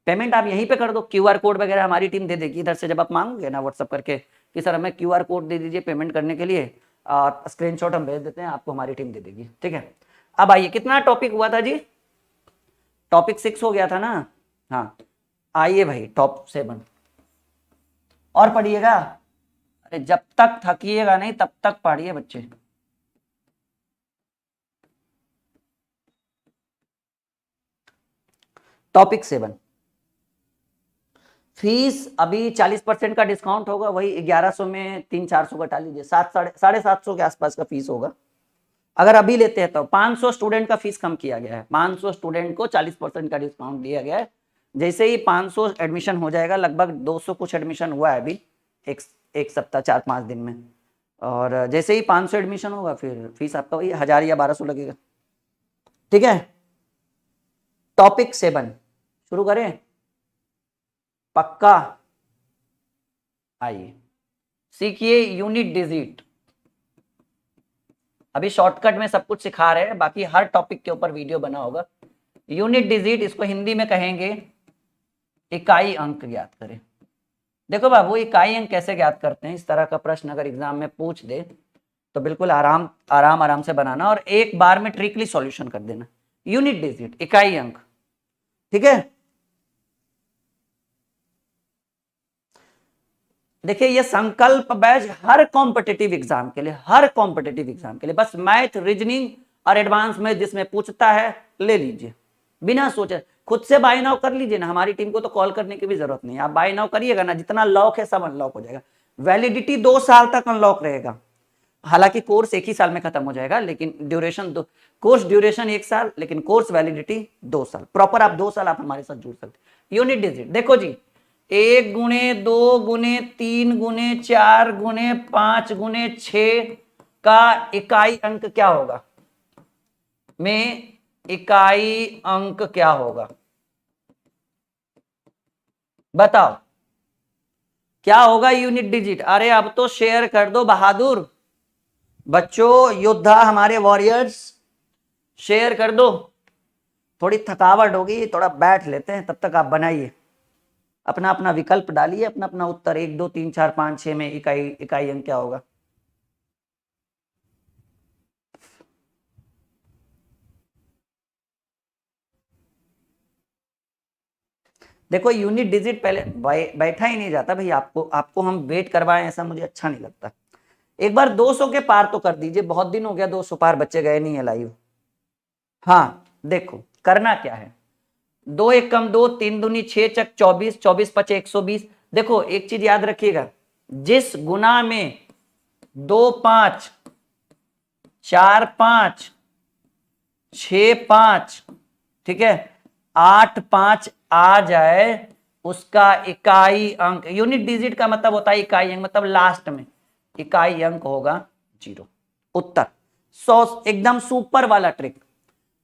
Speaker 1: पेमेंट आप यहीं पे कर दो, QR कोड वगैरह हमारी टीम दे देगी इधर से, जब आप मांगोगे ना व्हाट्सअप करके कि सर हमें QR कोड दे दीजिए पेमेंट करने के लिए, और स्क्रीनशॉट हम भेज देते हैं आपको, हमारी टीम दे देगी, ठीक है। अब आइए, कितना टॉपिक हुआ था जी? टॉपिक 6 हो गया था ना? हाँ, आइए भाई टॉप 7 और पढ़िएगा। अरे जब तक थकिएगा नहीं तब तक पढ़िए बच्चे। टॉपिक 7, फीस अभी 40% का डिस्काउंट होगा, वही 1100 में 300-400 घटा लीजिए, 700-750 के आसपास का फीस होगा। अगर अभी लेते हैं तो 500 स्टूडेंट का फीस कम किया गया है, 500 स्टूडेंट को 40% का डिस्काउंट दिया गया है। जैसे ही 500 एडमिशन हो जाएगा, लगभग 200 कुछ एडमिशन हुआ है अभी एक सप्ताह 4-5 दिन में, और जैसे ही 500 एडमिशन होगा फिर फीस आपका वही 1000 या 1200 लगेगा, ठीक है। टॉपिक 7 शुरू करें? पक्का? आइए सीखिए यूनिट डिजिट। अभी शॉर्टकट में सब कुछ सिखा रहे हैं, बाकी हर टॉपिक के ऊपर वीडियो बना होगा। यूनिट डिजिट, इसको हिंदी में कहेंगे इकाई अंक ज्ञात करें। देखो बाबू, इकाई अंक कैसे ज्ञात करते हैं, इस तरह का प्रश्न अगर एग्जाम में पूछ दे तो बिल्कुल आराम से बनाना और एक बार में ट्रिकली सॉल्यूशन कर देना। यूनिट डिजिट, इकाई अंक, ठीक है। देखिए ये संकल्प बैच हर कॉम्पिटिटिव एग्जाम के लिए, हर कॉम्पिटिटिव एग्जाम के लिए, बस मैथ, रीजनिंग और एडवांस में जिसमें पूछता है ले लीजिए, बिना सोचे खुद से बाय नाउ कर लीजिए ना। हमारी टीम को तो कॉल करने की भी जरूरत नहीं है, आप बाय नाउ करिएगा ना, जितना लॉक है सब अनलॉक हो जाएगा। वैलिडिटी 2 साल तक अनलॉक रहेगा, हालांकि कोर्स 1 ही साल में खत्म हो जाएगा, लेकिन ड्यूरेशन कोर्स ड्यूरेशन 1 साल, लेकिन कोर्स वैलिडिटी 2 साल, प्रॉपर आप 2 साल आप हमारे साथ जुड़ सकते। यूनिट डिजिट देखो जी, 1 गुणे 2 गुणे 3 गुणे 4 गुणे 5 गुणे 6 का इकाई अंक क्या होगा, में इकाई अंक क्या होगा बताओ, क्या होगा यूनिट डिजिट? अरे अब तो शेयर कर दो बहादुर बच्चों, योद्धा हमारे वॉरियर्स, शेयर कर दो। थोड़ी थकावट होगी, थोड़ा बैठ लेते हैं, तब तक आप बनाइए, अपना अपना विकल्प डालिए, अपना अपना उत्तर 1 2 3 4 5 6 में इकाई अंक क्या होगा। देखो यूनिट डिजिट पहले बैठा ही नहीं जाता भाई, आपको हम वेट करवाएं ऐसा मुझे अच्छा नहीं लगता। एक बार 200 के पार तो कर दीजिए, बहुत दिन हो गया 200 पार, बच्चे गए नहीं है लाइव। हाँ देखो करना क्या है, 2 एकम 2, 3 दूनी 6 चक 24, 24 पचे 120। देखो एक चीज याद रखिएगा, जिस गुना में 2 5 4 5 6 5 ठीक है 8 5 आ जाए, उसका इकाई अंक, यूनिट डिजिट का मतलब होता है इकाई अंक, मतलब लास्ट में इकाई अंक होगा 0। उत्तर 100, एकदम सुपर वाला ट्रिक।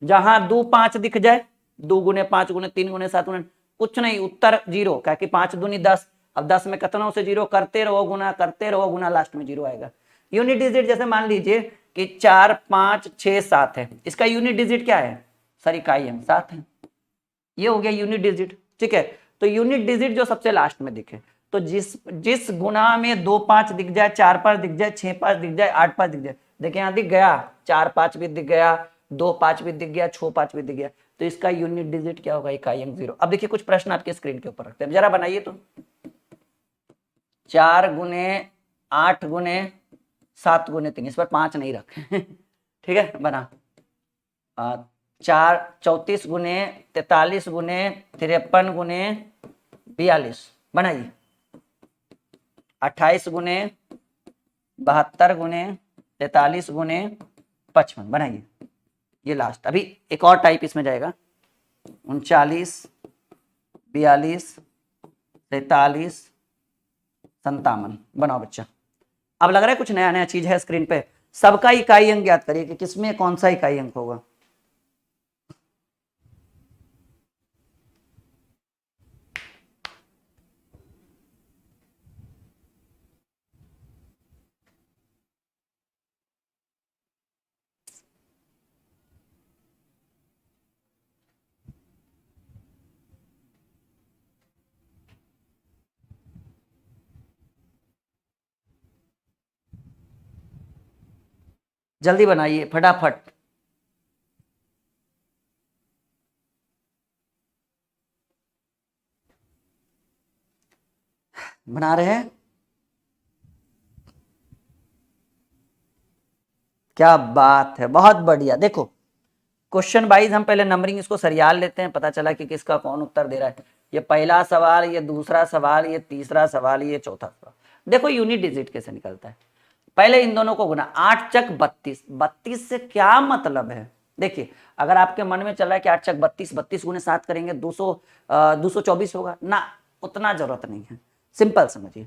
Speaker 1: जहां 2 5 दिख जाए, 2 गुने 5 गुने 3 गुने 7 गुने, कुछ नहीं, उत्तर 0, क्या कि 5 दूनी 10, अब 10 में कितनों से 0 करते रहो गुना, करते रहो गुना, लास्ट में 0 आएगा। यूनिट डिजिट जैसे मान लीजिए कि 4 5 6 7 है, इसका यूनिट डिजिट क्या है सर, इकाई अंक 7 है, ये हो गया यूनिट डिजिट। ठीक है, तो यूनिट डिजिट जो सबसे लास्ट में दिखे, तो जिस गुना में 2 5 दिख जाए, 4 5 दिख जाए, 6 5 दिख जाए, 8 5 दिख जाए, देखिए यहां दिख गया, 4 5 भी दिख गया, 2 5 भी दिख गया, 6 5 भी दिख गया, तो इसका यूनिट डिजिट क्या होगा, इकाई अंक 0। अब देखिए कुछ प्रश्न आपके स्क्रीन के ऊपर रखते हैं, जरा बनाइए तो। 4 गुने 8 गुने 7 गुने 3, इस पर 5 नहीं रखे ठीक है, बना 4 34 गुने 43 गुने 53 गुने 42, बनाइए 28 गुने 72 गुने 43 गुने 55, बनाइए। ये लास्ट, अभी एक और टाइप इसमें जाएगा, 39 42 43 57, बनाओ बच्चा। अब लग रहा है कुछ नया नया चीज है स्क्रीन पे, सबका इकाई अंक याद करिए कि किसमें कौन सा इकाई अंक होगा। जल्दी बनाइए फटाफट। बना रहे हैं, क्या बात है, बहुत बढ़िया। देखो क्वेश्चन वाइज हम पहले नंबरिंग इसको सरियाल लेते हैं, पता चला कि किसका कौन उत्तर दे रहा है। ये पहला सवाल, ये दूसरा सवाल, ये तीसरा सवाल, ये चौथा सवाल। देखो यूनिट डिजिट कैसे निकलता है, पहले इन दोनों को गुना, 8 चक 32, 32 से क्या मतलब है। देखिए अगर आपके मन में चल रहा है कि 8 चक 32, 32 गुने 7 करेंगे 224 होगा ना, उतना जरूरत नहीं है, सिंपल समझिए,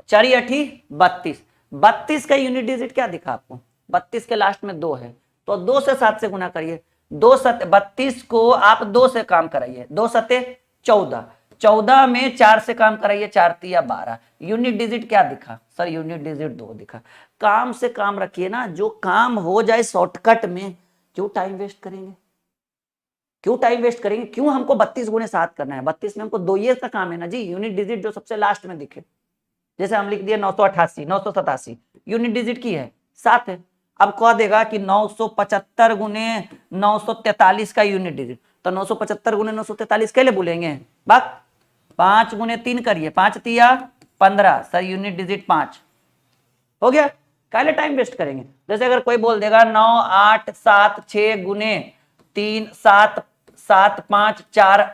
Speaker 1: 4 8 32, 32 का यूनिट डिजिट क्या दिखा आपको, 32 के लास्ट में 2 है, तो 2 से 7 से गुना करिए, 2 सत 32 को आप 2 से काम कराइए, 2 सते 14, 14 में 4 से काम कराइए, 4 तिया 12, यूनिट डिजिट क्या दिखा सर, यूनिट डिजिट 2 दिखा। काम से काम रखिए ना, जो काम हो जाए शॉर्टकट में, क्यों टाइम वेस्ट करेंगे, क्यों टाइम वेस्ट करेंगे, क्यों हमको 32 गुने 7 करना है, 32 में हमको 2 ईयर का काम है ना जी, यूनिट डिजिट जो सबसे लास्ट में दिखे, जैसे हम लिख दिए 988 987, यूनिट डिजिट की है 7 है। अब कह देगा कि 975 गुने 943 का यूनिट डिजिट, तो 975 गुने 943 के लिए बोलेंगे बात, 5 गुने 3 करिए, 5 तिया 15, सर यूनिट डिजिट 5 हो गया। काले टाइम वेस्ट करेंगे। जैसे अगर कोई बोल देगा 9 8 7 6 गुने 3 7 7 5 4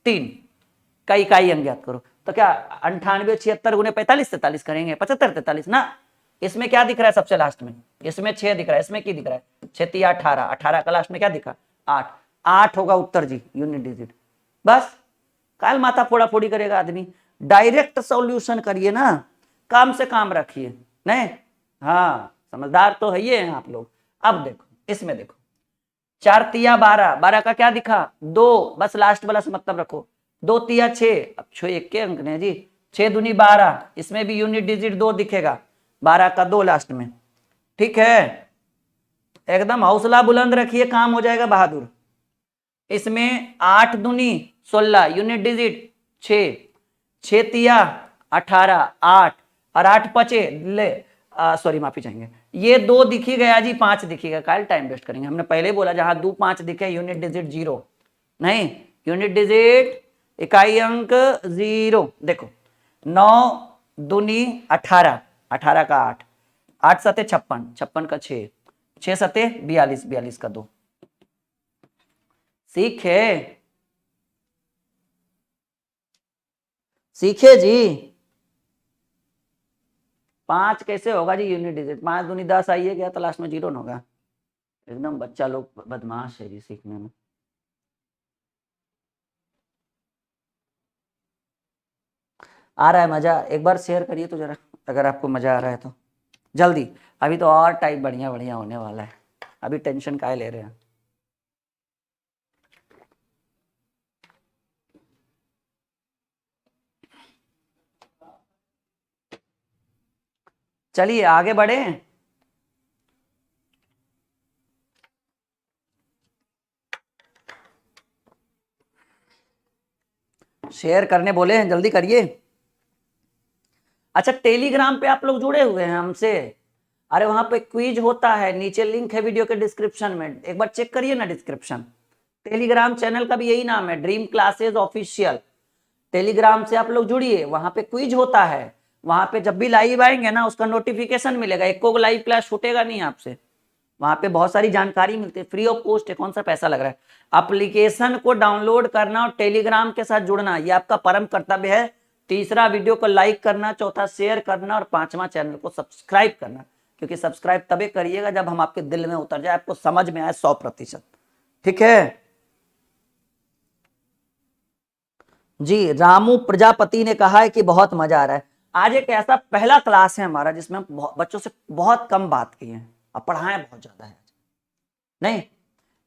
Speaker 1: 3 का इकाई अंक ज्ञात करो, तो क्या 98 76 गुने 45 43 करेंगे, 75 43 ना। इसमें क्या दिख रहा है सबसे लास्ट में, इसमें 6 दिख रहा है, इसमें क्या दिख रहा है 6 3 18, 18 का लास्ट में क्या दिखा 8, 8 होगा उत्तर जी यूनिट डिजिट। बस काल माथा फोड़ा फोड़ी करेगा आदमी, डायरेक्ट सॉल्यूशन करिए ना, काम से काम रखिए नहीं। हाँ समझदार तो है ये हैं आप लोग। अब देखो इसमें देखो 4 तिया 12, 12 का क्या दिखा 2, बस लास्ट वाला से मतलब रखो, 2 तिया 6, अब 6 एक के अंक ने जी, 6 दूनी 12, इसमें भी यूनिट डिजिट 2 दिखेगा, 12 का 2 लास्ट में। ठीक है, एकदम हौसला बुलंद रखिए, काम हो जाएगा बहादुर। इसमें 8 दूनी 16, यूनिट डिजिट 6, 6 तिया 18, 8 और 8 पचे ले सॉरी माफी चाहेंगे, ये 2 दिखी गया जी, 5 दिखेगा, काल टाइम वेस्ट करेंगे। हमने पहले बोला जहां 2 5 दिखे यूनिट डिजिट 0 नहीं, यूनिट डिजिट इकाई अंक 0। देखो 9 दूनी 18, 18 का 8, 8 सते 56, 56 का 6, 6 सते 42, 42 का 2। सीखे सीखे जी। 5 कैसे होगा जी यूनिट डिजिट, 5 दूनी 10 आइए गया तो लास्ट में 0 होगा। एकदम बच्चा लोग बदमाश है जी सीखने में। आ रहा है मजा, एक बार शेयर करिए तो जरा, अगर आपको मजा आ रहा है तो जल्दी। अभी तो और टाइप बढ़िया बढ़िया होने वाला है, अभी टेंशन काहे ले रहे हैं। चलिए आगे बढ़े। शेयर करने बोले हैं, जल्दी करिए। अच्छा टेलीग्राम पे आप लोग जुड़े हुए हैं हमसे? अरे वहां पे क्विज होता है, नीचे लिंक है वीडियो के डिस्क्रिप्शन में, एक बार चेक करिए ना डिस्क्रिप्शन। टेलीग्राम चैनल का भी यही नाम है, ड्रीम क्लासेस ऑफिशियल। टेलीग्राम से आप लोग जुड़िए, वहां पे क्विज होता है, वहां पे जब भी लाइव आएंगे ना उसका नोटिफिकेशन मिलेगा, एक को लाइव क्लास छूटेगा नहीं आपसे। वहां पे बहुत सारी जानकारी मिलती है, फ्री ऑफ कॉस्ट है, कौन सा पैसा लग रहा है। एप्लीकेशन को डाउनलोड करना और टेलीग्राम के साथ जुड़ना ये आपका परम कर्तव्य है। तीसरा वीडियो को लाइक करना, चौथा शेयर करना और पांचवा चैनल को सब्सक्राइब करना, क्योंकि सब्सक्राइब तभी करिएगा जब हम आपके दिल में उतर जाए, आपको समझ में आए 100%। ठीक है जी। रामू प्रजापति ने कहा है कि बहुत मजा आ रहा है। आज एक ऐसा पहला क्लास है हमारा जिसमें हम बच्चों से बहुत कम बात की है और पढ़ाएं बहुत ज्यादा है नहीं।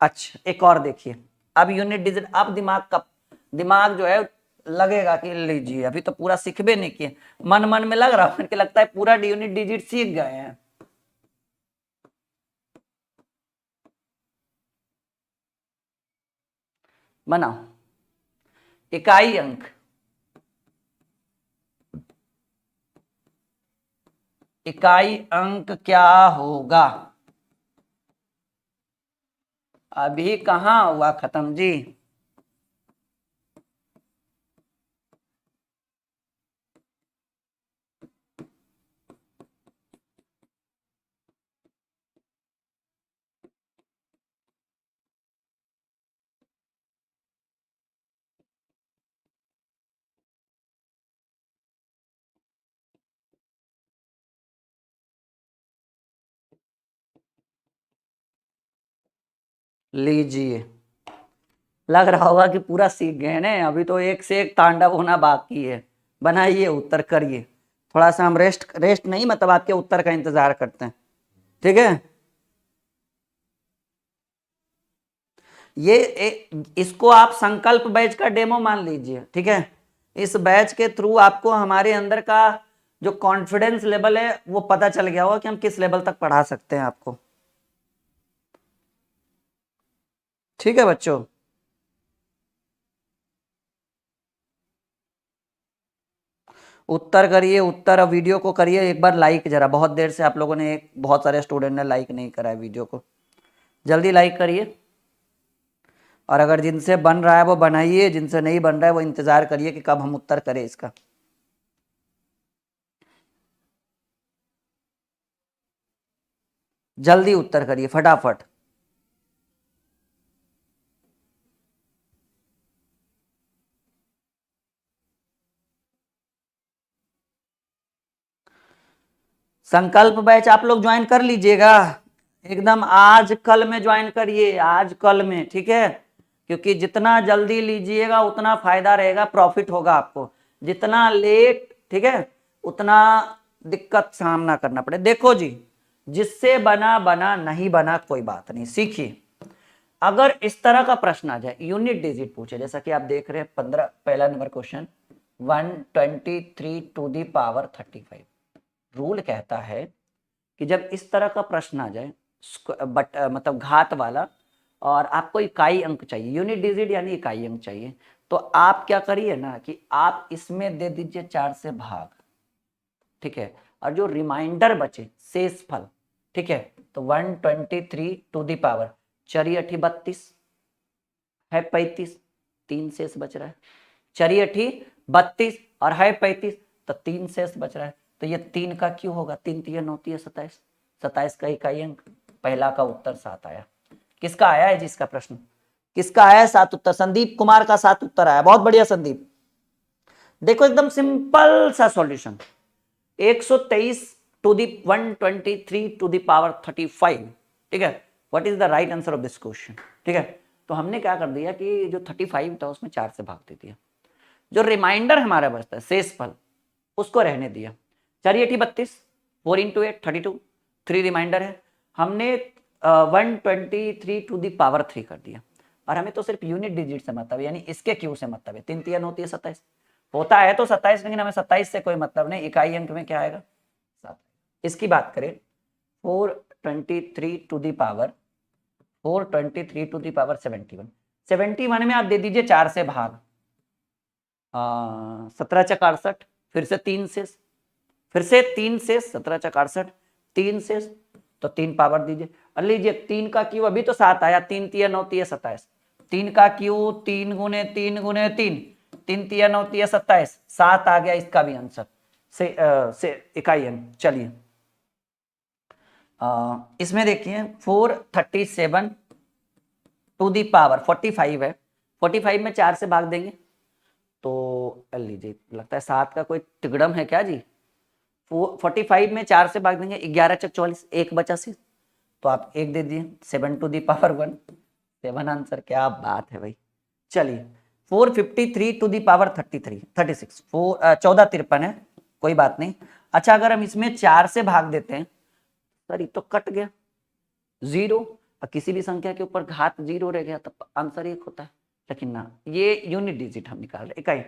Speaker 1: अच्छा एक और देखिए, अब यूनिट डिजिट, अब दिमाग जो है लगेगा कि लीजिए अभी तो पूरा सीखबे नहीं किए, मन मन में लग रहा है कि लगता है पूरा यूनिट डिजिट सीख गए हैं। बनाओ इकाई अंक, इकाई अंक क्या होगा? अभी कहां हुआ खत्म जी। लीजिए, लग रहा होगा कि पूरा सीख गए ना, अभी तो एक से एक तांडव होना बाकी है। बनाइए उत्तर करिए, थोड़ा सा हम रेस्ट रेस्ट नहीं मतलब आपके उत्तर का इंतजार करते हैं। ठीक है इसको आप संकल्प बैच का डेमो मान लीजिए। ठीक है, इस बैच के थ्रू आपको हमारे अंदर का जो कॉन्फिडेंस लेवल है वो पता चल गया होगा कि हम किस लेवल तक पढ़ा सकते हैं आपको। ठीक है बच्चों, उत्तर करिए उत्तर, और वीडियो को करिए एक बार लाइक जरा, बहुत देर से आप लोगों ने बहुत सारे स्टूडेंट ने लाइक नहीं करा है वीडियो को, जल्दी लाइक करिए। और अगर जिनसे बन रहा है वो बनाइए, जिनसे नहीं बन रहा है वो इंतजार करिए कि कब हम उत्तर करें इसका। जल्दी उत्तर करिए फटाफट। संकल्प बैच आप लोग ज्वाइन कर लीजिएगा एकदम, आज कल में ज्वाइन करिए, आज कल में, ठीक है। क्योंकि जितना जल्दी लीजिएगा उतना फायदा रहेगा, प्रॉफिट होगा आपको। जितना लेट, ठीक है, उतना दिक्कत सामना करना पड़े। देखो जी, जिससे बना बना, नहीं बना कोई बात नहीं, सीखिए। अगर इस तरह का प्रश्न आ जाए, यूनिट डिजिट पूछे, जैसा कि आप देख रहे हैं 15 पहला number question, 123 to the power 35। Rule कहता है कि जब इस तरह का प्रश्न आ जाए, मतलब घात वाला, और आपको इकाई अंक चाहिए, यूनिट डिजिट यानी इकाई अंक चाहिए, तो आप क्या करिए ना कि आप इसमें दे दीजिए 4 से भाग, ठीक है, और जो रिमाइंडर बचे शेष फल, ठीक है, तो 123 टू दी पावर 4 8 32 है 35, 3 शेष बच रहा है, 4 8 32 और है 35, तो 3 शेष बच रहा है। तो ये 3 का क्यों होगा, 3 3 9 3 27, 27 का इकाई अंक। पहला का उत्तर 7 आया। किसका आया है जिसका प्रश्न, किसका आया है 7 उत्तर? संदीप कुमार का 7 उत्तर आया, बहुत बढ़िया संदीप। देखो एकदम सिंपल सा solution, 123 to the 123 to the power 35, ठीक है। What is the right answer of this question, ठीक है। तो हमने क्या कर दिया कि जो 35 था उसमें 4 से भाग दे दिया, जो रिमाइंडर हमारा बचता है शेष फल उसको रहने दिया। 4 8 32, 4 इंटू 8 32, 3 रिमाइंडर है, हमने 123 टू दी पावर 3 कर दिया। और हमें तो सिर्फ यूनिट डिजिट से मतलब है, यानी इसके क्यू से मतलब है, 3 3 9 3 27 होता है तो 27, लेकिन हमें 27 से कोई मतलब नहीं, इकाई अंक में क्या आएगा 7। इसकी बात करें 423 to the power 423 to the power 71, 71 में आप दे दीजिए 4 से भाग, 17 चक 68, फिर से 3 शेष, फिर से 3 शेष, 17 चक 68, 3 शेष, तो 3 पावर दीजिए। और लीजिए 3 का क्यू अभी तो 7 आया, 3 3 9 3 27, 3 का क्यू 3 गुने 3 गुने 3, 3 3 9 3 27, 7 आ गया इसका भी आंसर से इकाई अंक। चलिए इसमें देखिए 437 टू दी पावर 45 है, 45 में 4 से भाग देंगे तो लीजिए, लगता है 7 का कोई तिगड़म है क्या जी। 45 में 4 से भाग देंगे, 11 चक 44, 1 बचा से, तो आप 1 दे दिए, 7 टू दी पावर 1, 7 आंसर। क्या बात है भाई। चलिए 453 टू दी पावर 33 36, 14 53 है, कोई बात नहीं। अच्छा अगर हम इसमें 4 से भाग देते हैं, सर ये तो कट गया 0, और किसी भी संख्या के ऊपर घात 0 रह गया तब आंसर 1 होता है, लेकिन ना, ये यूनिट डिजिट हम निकाल रहे इकाई।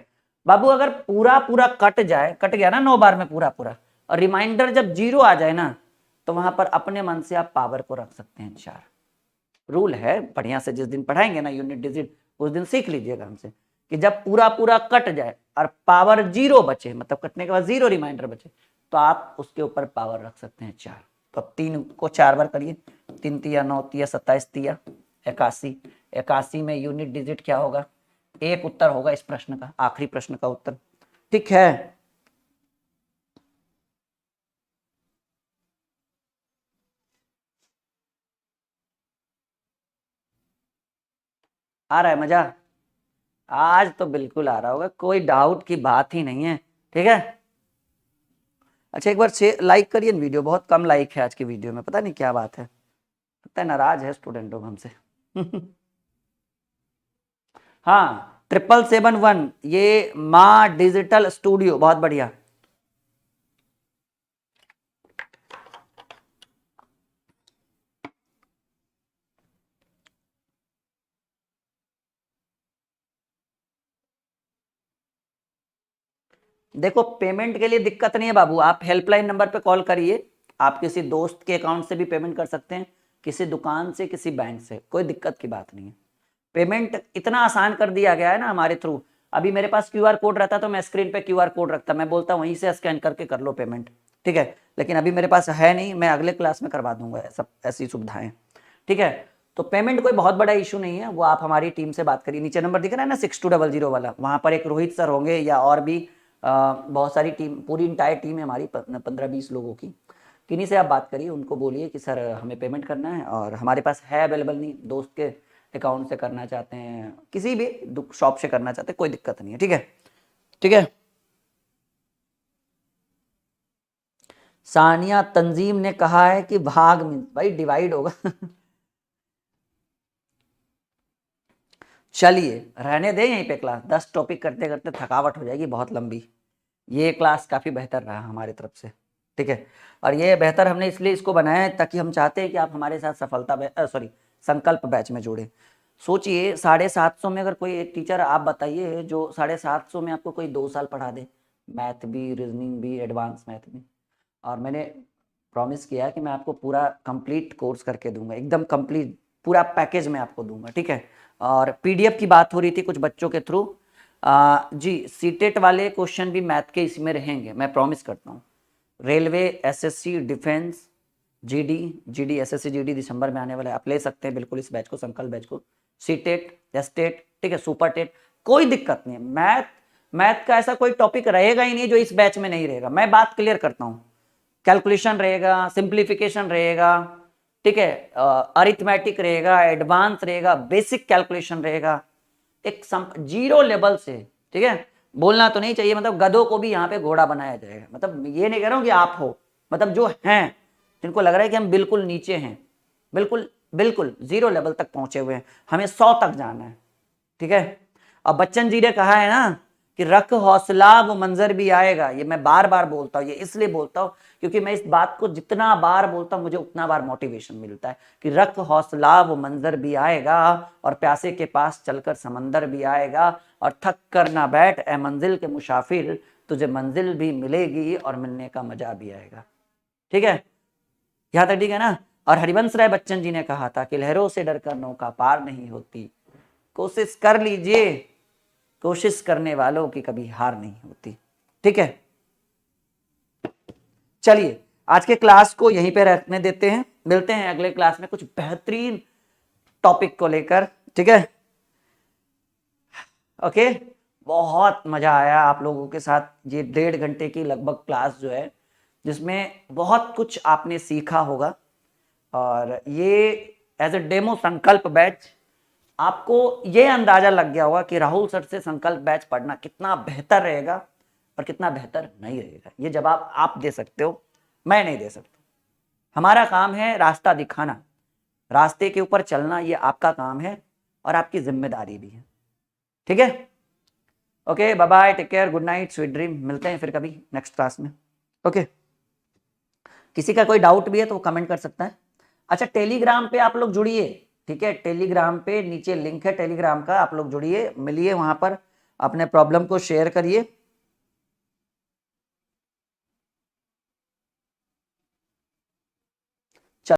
Speaker 1: बाबू अगर पूरा पूरा कट जाए, कट गया ना 9 बार में पूरा पूरा, और रिमाइंडर जब 0 आ जाए ना, तो वहां पर अपने मन से आप पावर को रख सकते हैं 4। रूल है, बढ़िया से जिस दिन पढ़ाएंगे ना यूनिट डिजिट उस दिन सीख लीजिएगा हमसे, कि जब पूरा पूरा कट जाए और पावर 0 बचे, मतलब कटने के बाद 0 रिमाइंडर बचे, तो आप उसके ऊपर पावर रख सकते हैं 4। तो अब 3 को 4 बार करिए, 3 तिया 9 तिया 27 तिया 81, 81 में यूनिट डिजिट क्या होगा, 1 उत्तर होगा इस प्रश्न का, आखिरी प्रश्न का उत्तर, ठीक है। आ रहा है मजा, आज तो बिल्कुल आ रहा होगा, कोई डाउट की बात ही नहीं है, ठीक है। अच्छा एक बार लाइक करिए वीडियो, बहुत कम लाइक है आज की वीडियो में, पता नहीं क्या बात है, लगता है नाराज है स्टूडेंट लोग हमसे। हाँ 7771, ये माँ डिजिटल स्टूडियो, बहुत बढ़िया। देखो पेमेंट के लिए दिक्कत नहीं है बाबू, आप हेल्पलाइन नंबर पे कॉल करिए, आप किसी दोस्त के अकाउंट से भी पेमेंट कर सकते हैं, किसी दुकान से, किसी बैंक से, कोई दिक्कत की बात नहीं है। पेमेंट इतना आसान कर दिया गया है ना हमारे थ्रू। अभी मेरे पास क्यूआर कोड रहता तो मैं स्क्रीन पे क्यूआर कोड रखता, मैं बोलता वहीं से स्कैन करके कर लो पेमेंट, ठीक है। लेकिन अभी मेरे पास है नहीं, मैं अगले क्लास में करवा दूंगा सब ऐसी सुविधाएं, ठीक है। तो पेमेंट कोई बहुत बड़ा इशू नहीं है, वो आप हमारी टीम से बात करिए, नीचे नंबर दिख रहा है ना 6200 वाला, वहाँ पर एक रोहित सर होंगे या और भी बहुत सारी टीम, पूरी इंटायर टीम है हमारी 15-20 लोगों की, किन्हीं से आप बात करिए, उनको बोलिए कि सर हमें पेमेंट करना है और हमारे पास है अवेलेबल नहीं, दोस्त के अकाउंट से करना चाहते हैं, किसी भी शॉप से करना चाहते हैं, कोई दिक्कत नहीं है। ठीक है, ठीक है। सानिया तंजीम ने कहा है कि भाग मीन भाई डिवाइड होगा चलिए रहने दें यहीं पे क्लास, 10 टॉपिक करते करते थकावट हो जाएगी बहुत लंबी। ये क्लास काफ़ी बेहतर रहा हमारी तरफ से, ठीक है। और ये बेहतर हमने इसलिए इसको बनाया है ताकि हम चाहते हैं कि आप हमारे साथ संकल्प बैच में जुड़े। सोचिए 750 में अगर कोई एक टीचर आप बताइए जो 750 में आपको कोई 2 साल पढ़ा दे, मैथ भी, रीजनिंग भी, एडवांस मैथ भी। और मैंने प्रॉमिस किया कि मैं आपको पूरा कंप्लीट कोर्स करके दूंगा, एकदम कंप्लीट पूरा पैकेज में आपको दूंगा, ठीक है। और पीडीएफ की बात हो रही थी कुछ बच्चों के थ्रू, जी सीटेट वाले क्वेश्चन भी मैथ के इसमें रहेंगे, मैं प्रॉमिस करता हूँ। Railway, SSC, defence, GD SSC GD दिसंबर में आने वाला है, आप ले सकते हैं बिल्कुल इस बैच को, संकल्प बैच को। सीटेट, एसटेट, ठीक है, सुपर टेट, कोई दिक्कत नहीं है। मैथ का ऐसा कोई टॉपिक रहेगा ही नहीं जो इस बैच में नहीं रहेगा, मैं बात क्लियर करता हूँ। कैलकुलेशन रहेगा, सिंप्लीफिकेशन रहेगा, ठीक है, अरिथमेटिक रहेगा, एडवांस रहेगा, बेसिक कैलकुलेशन रहेगा, एक जीरो लेवल से, ठीक है। बोलना तो नहीं चाहिए, मतलब गधों को भी यहाँ पे घोड़ा बनाया जाएगा, मतलब ये नहीं कह रहा हूँ कि आप हो, मतलब जो हैं जिनको लग रहा है कि हम बिल्कुल नीचे हैं, बिल्कुल बिल्कुल जीरो लेवल तक पहुंचे हुए हैं, हमें 100 तक जाना है, ठीक है। अब बच्चन जी ने कहा है ना कि रख हौसला वो मंजर भी आएगा, ये मैं बार बार बोलता हूँ, ये इसलिए बोलता हूँ क्योंकि मैं इस बात को जितना बार बोलता हूँ मुझे उतना बार मोटिवेशन मिलता है कि रख हौसला वो मंजर भी आएगा और प्यासे के पास चलकर समंदर भी आएगा और थक कर ना बैठ ए मंजिल के मुसाफिर, तुझे मंजिल भी मिलेगी और मिलने का मजा भी आएगा, ठीक है। यहाँ तक ठीक है ना। और हरिवंश राय बच्चन जी ने कहा था कि लहरों से डरकर नौका पार नहीं होती, कोशिश कर लीजिए, कोशिश करने वालों की कभी हार नहीं होती, ठीक है। चलिए आज के क्लास को यहीं पे रखने देते हैं, मिलते हैं अगले क्लास में कुछ बेहतरीन टॉपिक को लेकर, ठीक है। ओके, बहुत मजा आया आप लोगों के साथ ये 1.5 घंटे की लगभग क्लास जो है, जिसमें बहुत कुछ आपने सीखा होगा। और ये एज ए डेमो संकल्प बैच, आपको ये अंदाजा लग गया होगा कि राहुल सर से संकल्प बैच पढ़ना कितना बेहतर रहेगा और कितना बेहतर नहीं रहेगा। ये जवाब आप दे सकते हो, मैं नहीं दे सकता। हमारा काम है रास्ता दिखाना, रास्ते के ऊपर चलना, ये आपका काम है और आपकी जिम्मेदारी भी है, ठीक है। Okay, bye bye, take care, good night, sweet dream, मिलते हैं फिर कभी नेक्स्ट क्लास में। ओके, किसी का कोई डाउट भी है तो वो कमेंट कर सकता है। अच्छा, टेलीग्राम पे आप लोग जुड़िए, ठीक है, टेलीग्राम पे नीचे लिंक है टेलीग्राम का, आप लोग जुड़िए, मिलिए वहां पर, अपने प्रॉब्लम को शेयर करिए।